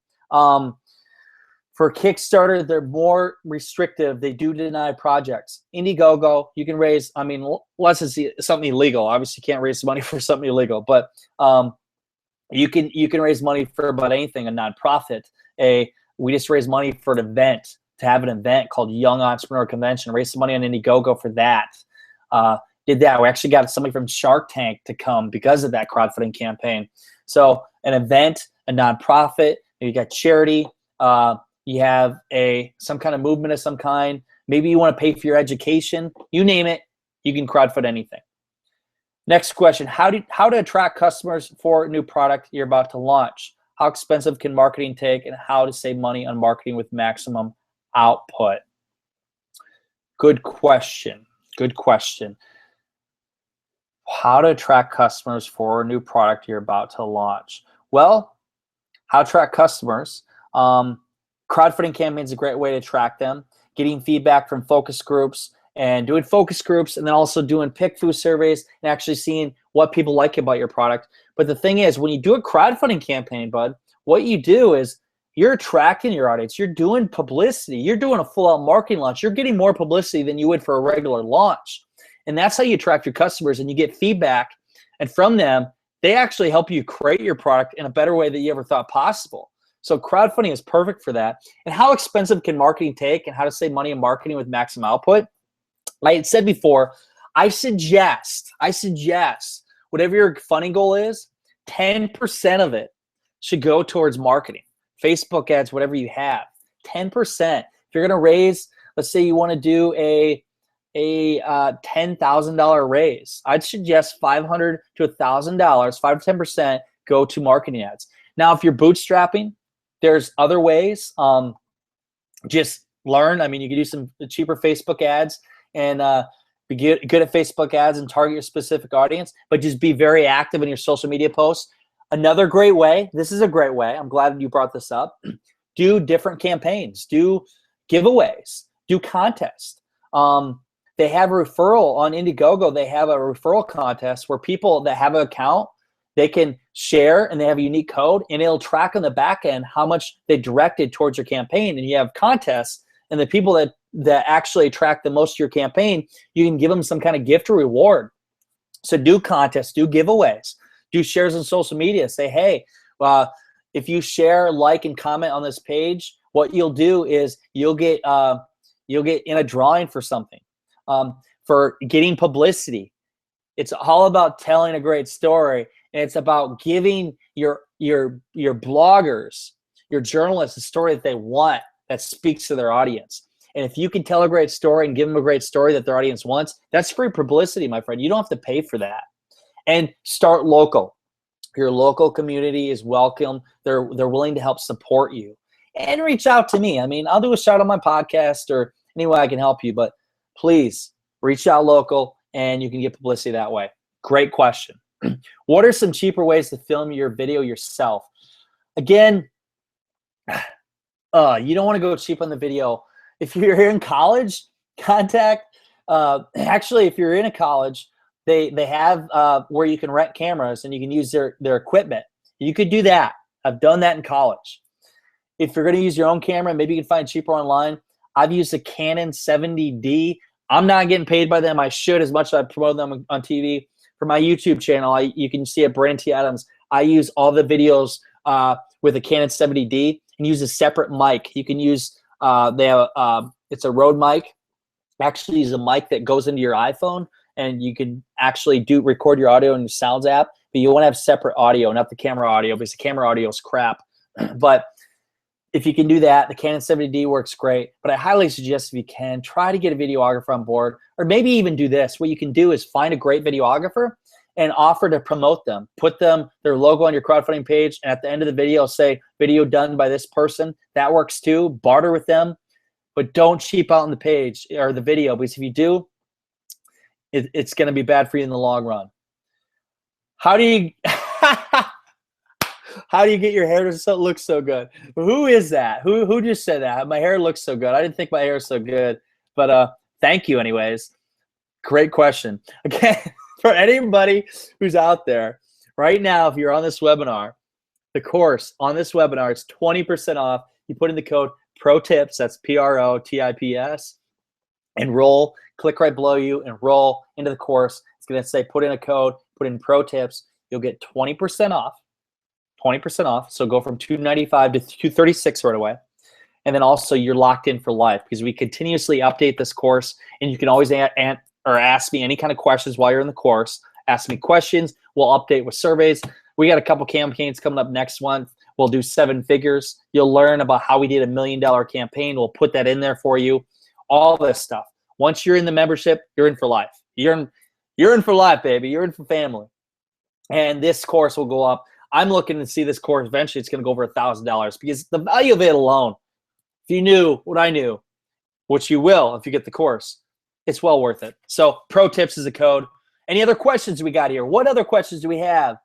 For Kickstarter, they're more restrictive. They do deny projects. Indiegogo, you can raise, unless it's something illegal. Obviously, you can't raise money for something illegal, but you can raise money for about anything. A nonprofit. We just raised money for an event, to have an event called Young Entrepreneur Convention. Raised some money on Indiegogo for that. Did that. We actually got somebody from Shark Tank to come because of that crowdfunding campaign. So an event, a nonprofit, you got charity. You have some kind of movement of some kind. Maybe you want to pay for your education. You name it, you can crowdfund anything. Next question, how to attract customers for a new product you're about to launch? How expensive can marketing take, and how to save money on marketing with maximum output? Good question. Good question. How to attract customers for a new product you're about to launch? Well, how to attract customers. Crowdfunding campaign is a great way to attract them. Getting feedback from focus groups and doing focus groups, and then also doing pick-through surveys and actually seeing what people like about your product. But the thing is, when you do a crowdfunding campaign, bud, what you do is you're attracting your audience. You're doing publicity. You're doing a full-out marketing launch. You're getting more publicity than you would for a regular launch. And that's how you attract your customers, and you get feedback. And from them, they actually help you create your product in a better way than you ever thought possible. So crowdfunding is perfect for that. And how expensive can marketing take, and how to save money in marketing with maximum output? Like I said before, I suggest whatever your funding goal is, 10% of it should go towards marketing. Facebook ads, whatever you have, 10%. If you're going to raise, let's say you want to do a $10,000 raise, I'd suggest $500 to $1,000, 5 to 10% go to marketing ads. Now, if you're bootstrapping, there's other ways. Just learn. You can do some cheaper Facebook ads and be good at Facebook ads and target your specific audience, but just be very active in your social media posts. Another great way, this is a great way, I'm glad you brought this up, do different campaigns, do giveaways, do contests. They have a referral on Indiegogo. They have a referral contest where people that have an account, they can share and they have a unique code, and it'll track on the back end how much they directed towards your campaign. And you have contests, and the people that actually attract the most to your campaign, you can give them some kind of gift or reward. So do contests, do giveaways, do shares on social media. Say, hey, if you share, like, and comment on this page, what you'll do is you'll get in a drawing for something, for getting publicity. It's all about telling a great story, and it's about giving your bloggers, your journalists, a story that they want, that speaks to their audience. And if you can tell a great story and give them a great story that their audience wants, that's free publicity, my friend. You don't have to pay for that. And start local. Your local community is welcome. They're willing to help support you. And reach out to me. I mean, I'll do a shout on my podcast or any way I can help you, but please reach out local and you can get publicity that way. Great question. What are some cheaper ways to film your video yourself? Again, you don't want to go cheap on the video. If you're in college, actually, if you're in a college, they have where you can rent cameras and you can use their equipment. You could do that. I've done that in college. If you're going to use your own camera, maybe you can find cheaper online. I've used a Canon 70D. I'm not getting paid by them. I should, as much as I promote them on TV. For my YouTube channel, you can see at Brandon T. Adams, I use all the videos with a Canon 70D and use a separate mic. You can use, it's a Rode mic. Actually, use a mic that goes into your iPhone, and you can actually record your audio in your Sounds app, but you want to have separate audio, not the camera audio, because the camera audio is crap. But if you can do that, the Canon 70D works great. But I highly suggest, if you can, try to get a videographer on board, or maybe even do this. What you can do is find a great videographer and offer to promote them. Put their logo on your crowdfunding page, and at the end of the video, say, video done by this person. That works too. Barter with them, but don't cheap out on the page or the video, because if you do, it's going to be bad for you in the long run. How do you get your hair to look so good? Who is that? Who just said that? My hair looks so good. I didn't think my hair was so good, but thank you anyways. Great question. Again, for anybody who's out there right now, if you're on this webinar, the course on this webinar is 20% off. You put in the code PROTIPS, that's PROTIPS, enroll, click right below you, enroll into the course. It's going to say put in a code, put in PROTIPS. You'll get 20% off. 20% off. So go from $295 to $236 right away. And then also you're locked in for life, because we continuously update this course, and you can always ask me any kind of questions while you're in the course. Ask me questions. We'll update with surveys. We got a couple campaigns coming up next month. We'll do 7 figures. You'll learn about how we did $1 million campaign. We'll put that in there for you. All this stuff. Once you're in the membership, you're in for life. You're in for life, baby. You're in for family. And this course will go up. I'm looking to see this course eventually. It's going to go over $1,000, because the value of it alone, if you knew what I knew, which you will if you get the course, it's well worth it. So PROTIPS is the code. Any other questions we got here? What other questions do we have?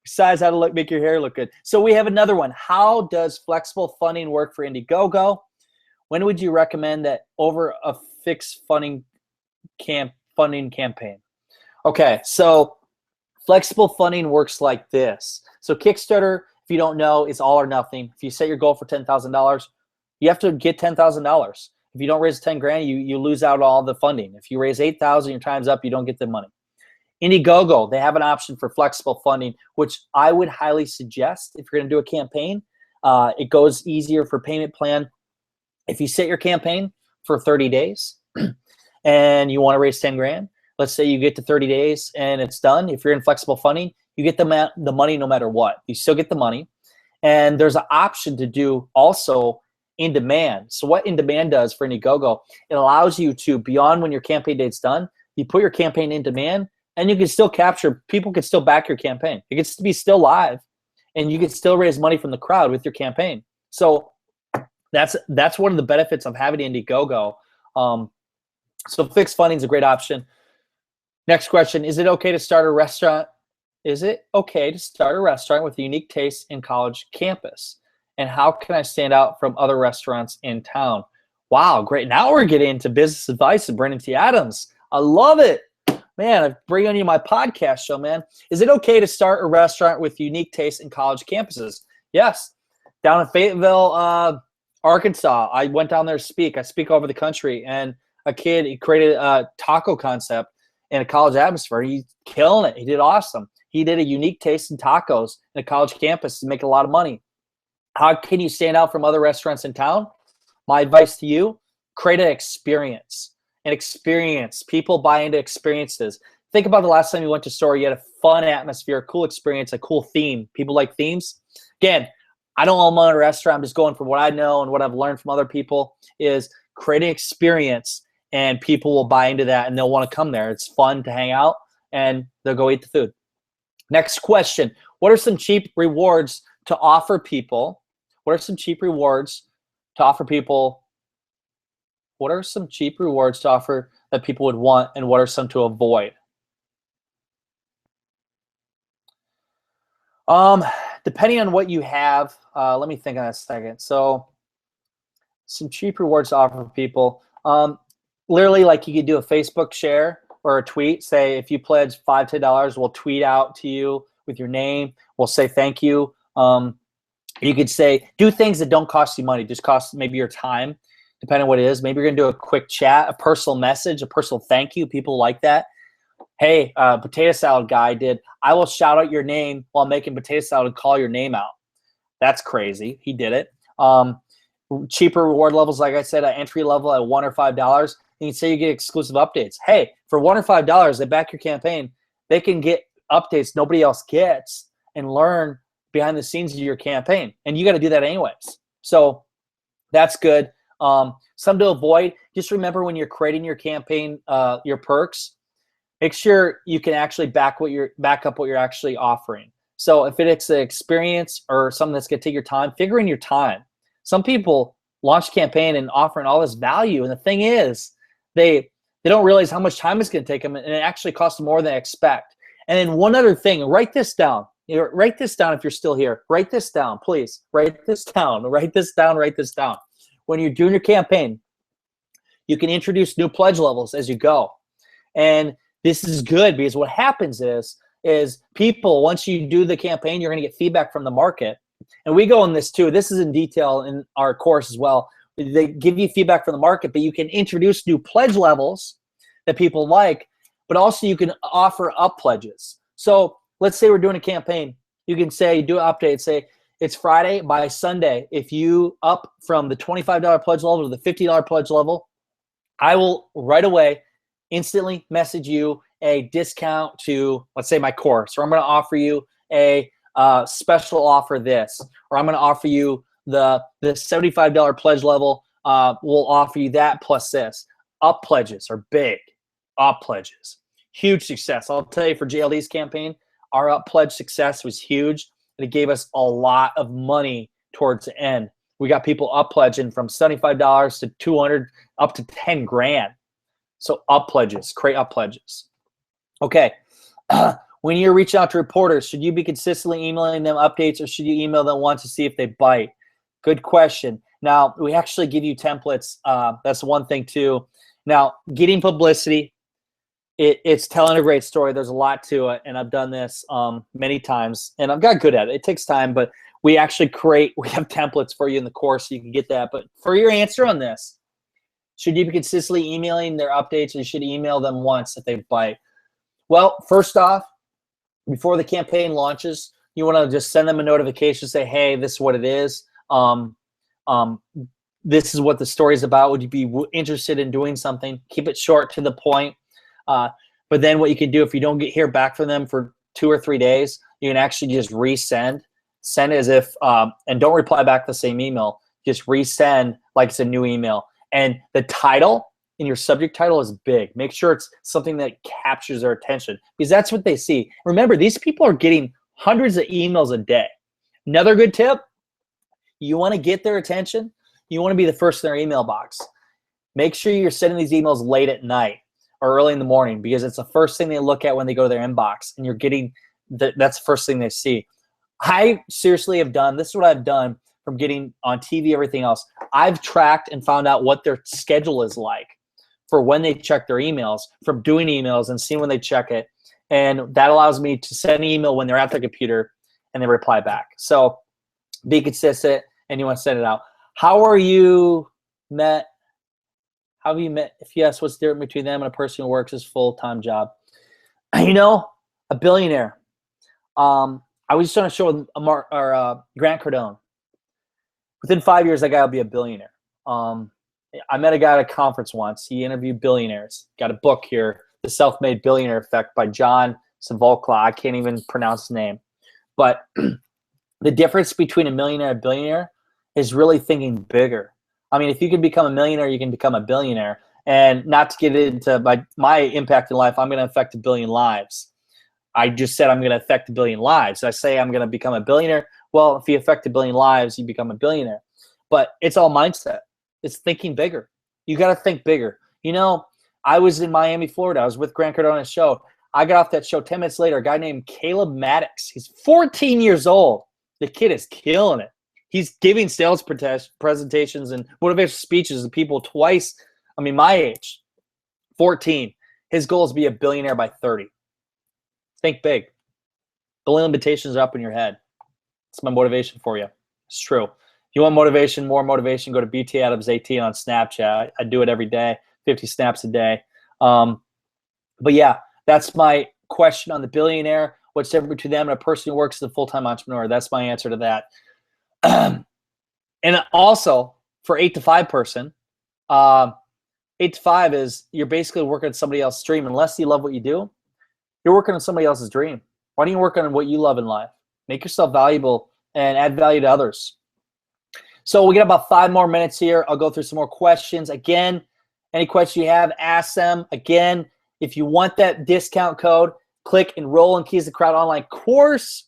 Besides how to make your hair look good. So we have another one. How does flexible funding work for Indiegogo? When would you recommend that over a fixed funding campaign? Okay, so flexible funding works like this. So Kickstarter, if you don't know, is all or nothing. If you set your goal for $10,000, you have to get $10,000. If you don't raise 10 grand, you lose out all the funding. If you raise 8,000, your time's up, you don't get the money. Indiegogo, they have an option for flexible funding, which I would highly suggest if you're going to do a campaign. It goes easier for payment plan. If you set your campaign for 30 days and you want to raise 10 grand, let's say you get to 30 days and it's done. If you're in flexible funding, you get the money no matter what. You still get the money. And there's an option to do also in demand. So what in demand does for Indiegogo, it allows you to, beyond when your campaign date's done, you put your campaign in demand, and you can still capture, people can still back your campaign. It gets to be still live, and you can still raise money from the crowd with your campaign. So that's one of the benefits of having Indiegogo. So fixed funding is a great option. Next question, is it okay to start a restaurant? Is it okay to start a restaurant with a unique taste in college campus? And how can I stand out from other restaurants in town? Wow, great. Now we're getting into business advice with Brendan T. Adams. I love it. Man, I bring on you my podcast show, man. Is it okay to start a restaurant with unique tastes in college campuses? Yes. Down in Fayetteville, Arkansas, I went down there to speak. I speak over the country, and a kid, he created a taco concept in a college atmosphere. He's killing it. He did awesome. He did a unique taste in tacos in a college campus to make a lot of money. How can you stand out from other restaurants in town? My advice to you, create an experience. An experience. People buy into experiences. Think about the last time you went to a store, you had a fun atmosphere, a cool experience, a cool theme. People like themes. Again, I don't own my own restaurant. I'm just going from what I know and what I've learned from other people is create an experience, and people will buy into that and they'll want to come there. It's fun to hang out and they'll go eat the food. Next question. What are some cheap rewards to offer people? What are some cheap rewards to offer people? What are some cheap rewards to offer that people would want, and what are some to avoid? Depending on what you have, let me think on a second. So some cheap rewards to offer people. Literally, like you could do a Facebook share or a tweet. Say if you pledge $5 to $10, we'll tweet out to you with your name. We'll say thank you. You could say do things that don't cost you money, just cost maybe your time, depending on what it is. Maybe you're gonna do a quick chat, a personal message, a personal thank you. People like that. Hey, potato salad guy did. I will shout out your name while making potato salad and call your name out. That's crazy. He did it. Cheaper reward levels, like I said, at entry level at $1 or $5. And you say you get exclusive updates. Hey, for $1 or $5, they back your campaign. They can get updates nobody else gets and learn behind the scenes of your campaign. And you got to do that anyways. So that's good. Some to avoid. Just remember when you're creating your campaign, your perks, make sure you can actually back up what you're actually offering. So if it's an experience or something that's going to take your time, figure in your time. Some people launch a campaign and offering all this value, and the thing is, they don't realize how much time it's going to take them, and it actually costs them more than they expect. And then one other thing, write this down. Write this down if you're still here. Write this down, please. Write this down. Write this down. Write this down. When you're doing your campaign, you can introduce new pledge levels as you go. And this is good because what happens is people, once you do the campaign, you're going to get feedback from the market. And we go in this too. This is in detail in our course as well. They give you feedback from the market, but you can introduce new pledge levels that people like, but also you can offer up pledges. So let's say we're doing a campaign. You can say, do an update, say it's Friday, by Sunday, if you up from the $25 pledge level to the $50 pledge level, I will right away instantly message you a discount to, let's say, my course, or I'm going to offer you a special offer this, or I'm going to offer you the $75 pledge level. We'll offer you that plus this. Up pledges are big. Up pledges, huge success. I'll tell you, for JLD's campaign, our up pledge success was huge, and it gave us a lot of money towards the end. We got people up pledging from $75 to $200 up to 10 grand. So up pledges, create up pledges. Okay. When you're reaching out to reporters, should you be consistently emailing them updates, or should you email them once to see if they bite? Good question. Now, we actually give you templates. That's one thing too. Now, getting publicity, it's telling a great story. There's a lot to it, and I've done this many times, and I've got good at it. It takes time, but we have templates for you in the course so you can get that. But for your answer on this, should you be consistently emailing their updates, or you should email them once if they bite? Well, first off, before the campaign launches, you want to just send them a notification, say, hey, this is what it is. This is what the story is about. Would you be interested in doing something? Keep it short, to the point. But then what you can do, if you don't hear back from them for 2 or 3 days, you can actually just resend. Send as if, and don't reply back the same email. Just resend like it's a new email. And the title in your subject title is big. Make sure it's something that captures their attention, because that's what they see. Remember, these people are getting hundreds of emails a day. Another good tip, you want to get their attention, you want to be the first in their email box. Make sure you're sending these emails late at night or early in the morning, because it's the first thing they look at when they go to their inbox, and you're getting that's the first thing they see. I seriously have done, this is what I've done from getting on TV, everything else. I've tracked and found out what their schedule is like for when they check their emails, from doing emails and seeing when they check it. And that allows me to send an email when they're at the computer and they reply back. So be consistent, and you want to send it out. How are you met? How have you met? If yes, what's the difference between them and a person who works his full-time job? You know, a billionaire. I was just on a show with Grant Cardone. Within 5 years, that guy will be a billionaire. I met a guy at a conference once. He interviewed billionaires. Got a book here, The Self-Made Billionaire Effect by John Savolkla. I can't even pronounce his name. But the difference between a millionaire and a billionaire is really thinking bigger. I mean, if you can become a millionaire, you can become a billionaire. And not to get into my impact in life, I'm going to affect 1 billion lives. I just said I'm going to affect 1 billion lives. I say I'm going to become a billionaire. Well, if you affect 1 billion lives, you become a billionaire. But it's all mindset. It's thinking bigger. You got to think bigger. You know, I was in Miami, Florida. I was with Grant Cardone on a show. I got off that show 10 minutes later. A guy named Caleb Maddox. He's 14 years old. The kid is killing it. He's giving sales presentations and motivational speeches to people twice. I mean, my age, 14. His goal is to be a billionaire by 30. Think big. The limitations are up in your head. It's my motivation for you. It's true. If you want motivation, more motivation, go to BT Adams 18 on Snapchat. I do it every day, 50 snaps a day. But yeah, that's my question on the billionaire. What's different between them and a person who works as a full-time entrepreneur? That's my answer to that. And also, for 8 to 5 person, 8 to 5 is you're basically working on somebody else's dream. Unless you love what you do, you're working on somebody else's dream. Why don't you work on what you love in life? Make yourself valuable and add value to others. So we got about 5 more minutes here. I'll go through some more questions. Again, any question you have, ask them. Again, if you want that discount code, click Enroll in Keys to Crowd online course.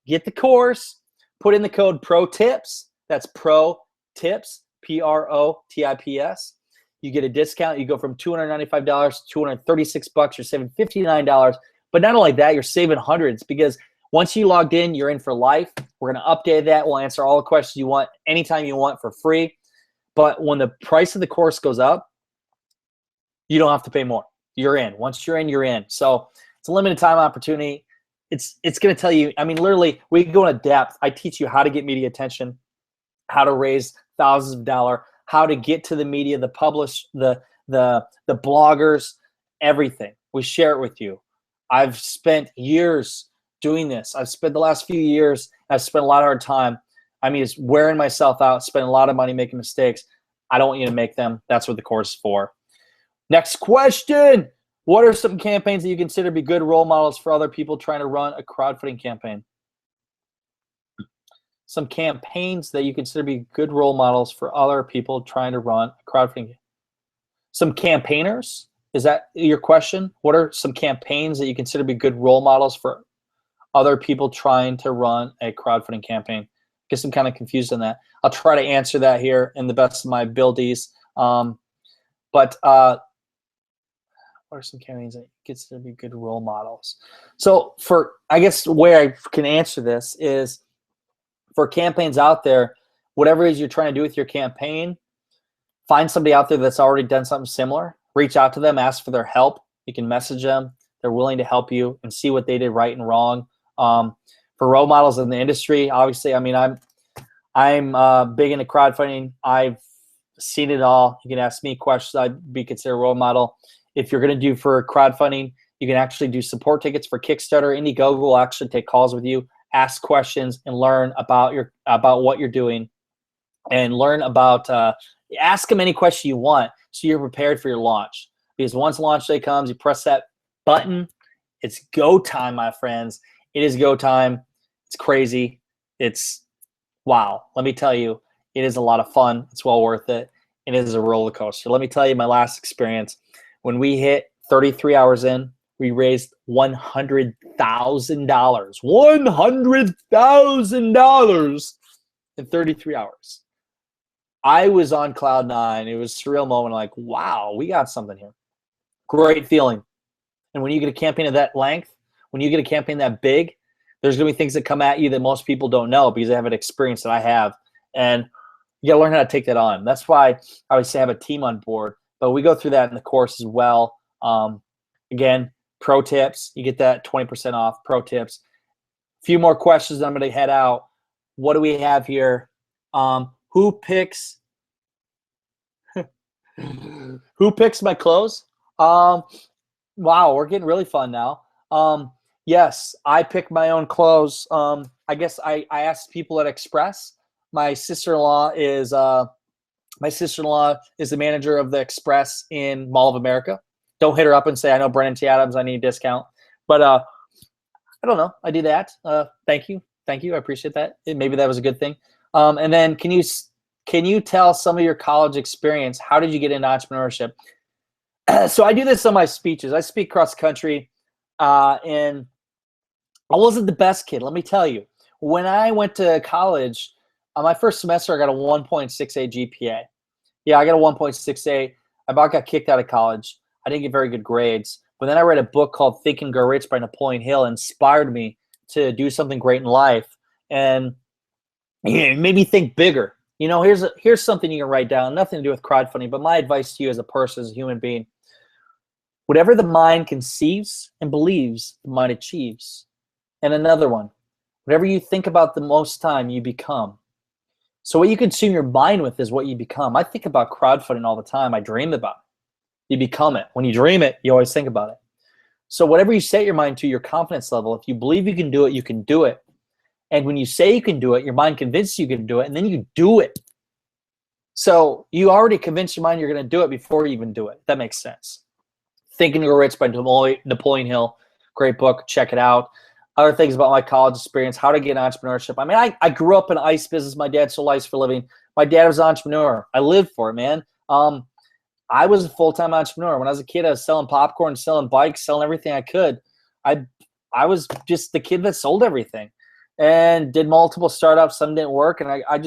Get the course. Put in the code PROTIPS. That's PROTIPS, PROTIPS. You get a discount. You go from $295 to $236. You're saving $59. But not only that, you're saving hundreds, because once you logged in, you're in for life. We're going to update that. We'll answer all the questions you want anytime you want for free. But when the price of the course goes up, you don't have to pay more. You're in. Once you're in, you're in. So it's a limited time opportunity. It's going to tell you, I mean, literally, we can go into depth. I teach you how to get media attention, how to raise thousands of dollars, how to get to the media, the publish, the bloggers, everything. We share it with you. I've spent years doing this. I've spent the last few years, I've spent a lot of hard time. I mean, it's wearing myself out, spending a lot of money making mistakes. I don't want you to make them. That's what the course is for. Next question. What are some campaigns that you consider to be good role models for other people trying to run a crowdfunding campaign? Some campaigns that you consider to be good role models for other people trying to run a crowdfunding. Some campaigners? Is that your question? What are some campaigns that you consider to be good role models for other people trying to run a crowdfunding campaign? I guess I'm kind of confused on that. I'll try to answer that here in the best of my abilities. What are some campaigns that you consider to be good role models? So I guess the way I can answer this is, for campaigns out there, whatever it is you're trying to do with your campaign, find somebody out there that's already done something similar. Reach out to them, ask for their help. You can message them. They're willing to help you and see what they did right and wrong. For role models in the industry, obviously, I mean, I'm big into crowdfunding. I've seen it all. You can ask me questions. I'd be considered a role model. If you're going to do for crowdfunding, you can actually do support tickets for Kickstarter. Indiegogo will actually take calls with you, ask questions, and learn about what you're doing, and learn about. Ask them any question you want, so you're prepared for your launch. Because once launch day comes, you press that button. It's go time, my friends. It is go time. It's crazy. It's wow. Let me tell you, it is a lot of fun. It's well worth it. It is a roller coaster. Let me tell you my last experience. When we hit 33 hours in, we raised $100,000. $100,000 in 33 hours. I was on cloud 9. It was a surreal moment. Like, wow, we got something here. Great feeling. And when you get a campaign of that length, when you get a campaign that big, there's going to be things that come at you that most people don't know because they haven't experienced that I have. And You got to learn how to take that on. That's why I always say have a team on board. But we go through that in the course as well. Again, pro tips. You get that 20% off. Pro tips. A few more questions. I'm going to head out. What do we have here? Who picks my clothes? Wow, we're getting really fun now. Yes, I pick my own clothes. I guess I asked people at Express. My sister-in-law is the manager of the Express in Mall of America. Don't hit her up and say, I know Brennan T. Adams, I need a discount. But I don't know. I do that. Thank you. I appreciate that. Maybe that was a good thing. And then can you tell some of your college experience? How did you get into entrepreneurship? So I do this on my speeches. I speak cross country, and I wasn't the best kid. Let me tell you. When I went to college, my first semester, I got a 1.68 GPA. Yeah, I got a 1.68. I about got kicked out of college. I didn't get very good grades. But then I read a book called Think and Grow Rich by Napoleon Hill. It inspired me to do something great in life. And it made me think bigger. You know, here's something you can write down. Nothing to do with crowdfunding, but my advice to you as a person, as a human being. Whatever the mind conceives and believes, the mind achieves. And another one. Whatever you think about the most time, you become. So what you consume your mind with is what you become. I think about crowdfunding all the time. I dream about it. You become it. When you dream it, you always think about it. So whatever you set your mind to, your confidence level, if you believe you can do it, you can do it. And when you say you can do it, your mind convinces you can do it, and then you do it. So you already convinced your mind you're going to do it before you even do it. That makes sense. Think and Grow Rich by Napoleon Hill. Great book. Check it out. Other things about my college experience, how to get entrepreneurship. I mean, I grew up in ice business. My dad sold ice for a living. My dad was an entrepreneur. I lived for it, man. I was a full-time entrepreneur. When I was a kid, I was selling popcorn, selling bikes, selling everything I could. I was just the kid that sold everything and did multiple startups. Some didn't work, and I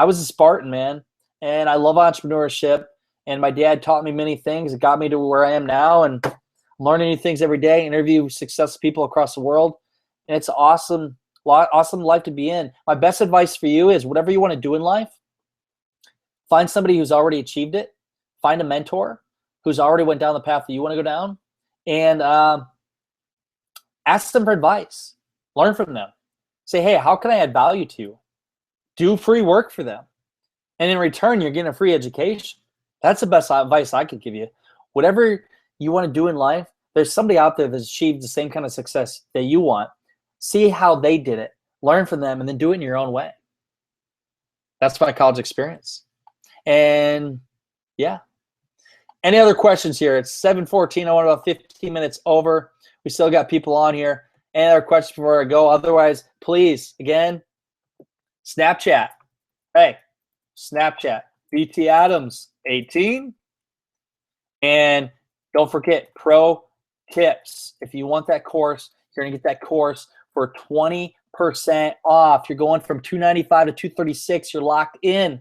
was a Spartan, man. And I love entrepreneurship. And my dad taught me many things. It got me to where I am now, and I'm learning new things every day, interview successful people across the world. And it's awesome life to be in. My best advice for you is whatever you want to do in life, find somebody who's already achieved it. Find a mentor who's already went down the path that you want to go down, and ask them for advice. Learn from them. Say, hey, how can I add value to you? Do free work for them. And in return, you're getting a free education. That's the best advice I could give you. Whatever you want to do in life, there's somebody out there that's achieved the same kind of success that you want. See how they did it. Learn from them, and then do it in your own way. That's my college experience. And yeah. Any other questions here? It's 7:14. I want about 15 minutes over. We still got people on here. Any other questions before I go? Otherwise, please, again, Snapchat. Hey, Snapchat. BT Adams 18. And don't forget Pro Tips. If you want that course, you're going to get that course for 20% off. You're going from $295 to $236. You're locked in.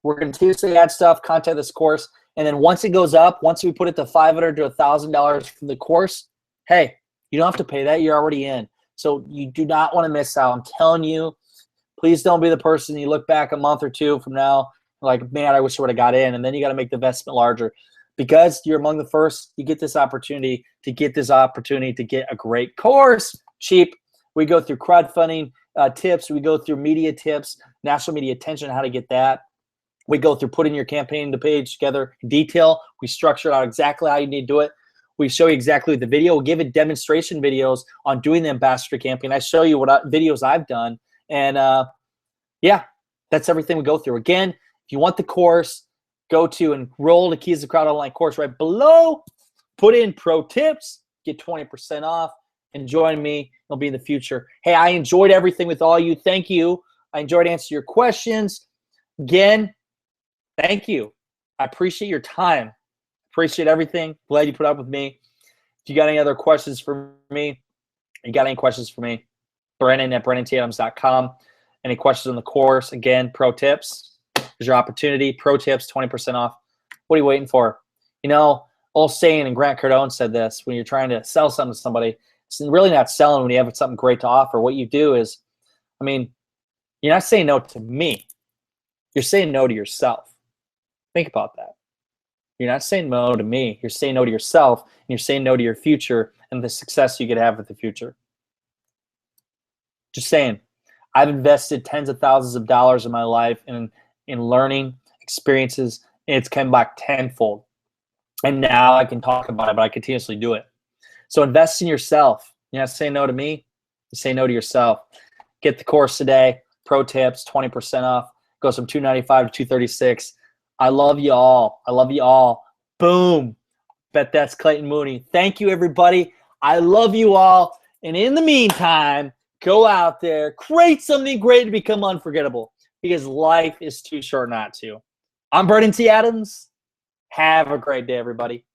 We're going to continuously add stuff, content this course. And then once it goes up, once we put it to $500 to $1,000 for the course, hey, you don't have to pay that. You're already in. So you do not want to miss out. I'm telling you, please don't be the person you look back a month or two from now like, man, I wish I would have got in. And then you got to make the investment larger. Because you're among the first, you get this opportunity to get a great course. Cheap. We go through crowdfunding tips. We go through media tips, national media attention, how to get that. We go through putting your campaign, the page together in detail. We structure out exactly how you need to do it. We show you exactly the video. We'll give it demonstration videos on doing the ambassador campaign. I show you videos I've done. And yeah, that's everything we go through. Again, if you want the course, go to enroll the Keys to Crowd online course right below. Put in pro tips, get 20% off, and join me. It'll be in the future. Hey, I enjoyed everything with all you. Thank you. I enjoyed answering your questions. Again, thank you. I appreciate your time. Appreciate everything. Glad you put up with me. If you got any other questions for me, Brennan at BrennanTadams.com. Any questions on the course? Again, pro tips. Here's your opportunity. Pro tips, 20% off. What are you waiting for? You know, old saying, and Grant Cardone said this, when you're trying to sell something to somebody, it's really not selling when you have something great to offer. What you do is, I mean, you're not saying no to me. You're saying no to yourself. Think about that. You're not saying no to me. You're saying no to yourself, and you're saying no to your future and the success you could have with the future. Just saying. I've invested tens of thousands of dollars in my life in learning experiences, and it's come back tenfold. And now I can talk about it, but I continuously do it. So invest in yourself. You're not saying no to me. You say no to yourself. Get the course today. Pro tips, 20% off. Goes from $295 to $236. I love you all. I love you all. Boom. Bet that's Clayton Mooney. Thank you, everybody. I love you all. And in the meantime, go out there, create something great to become unforgettable, because life is too short not to. I'm Brendan T. Adams. Have a great day, everybody.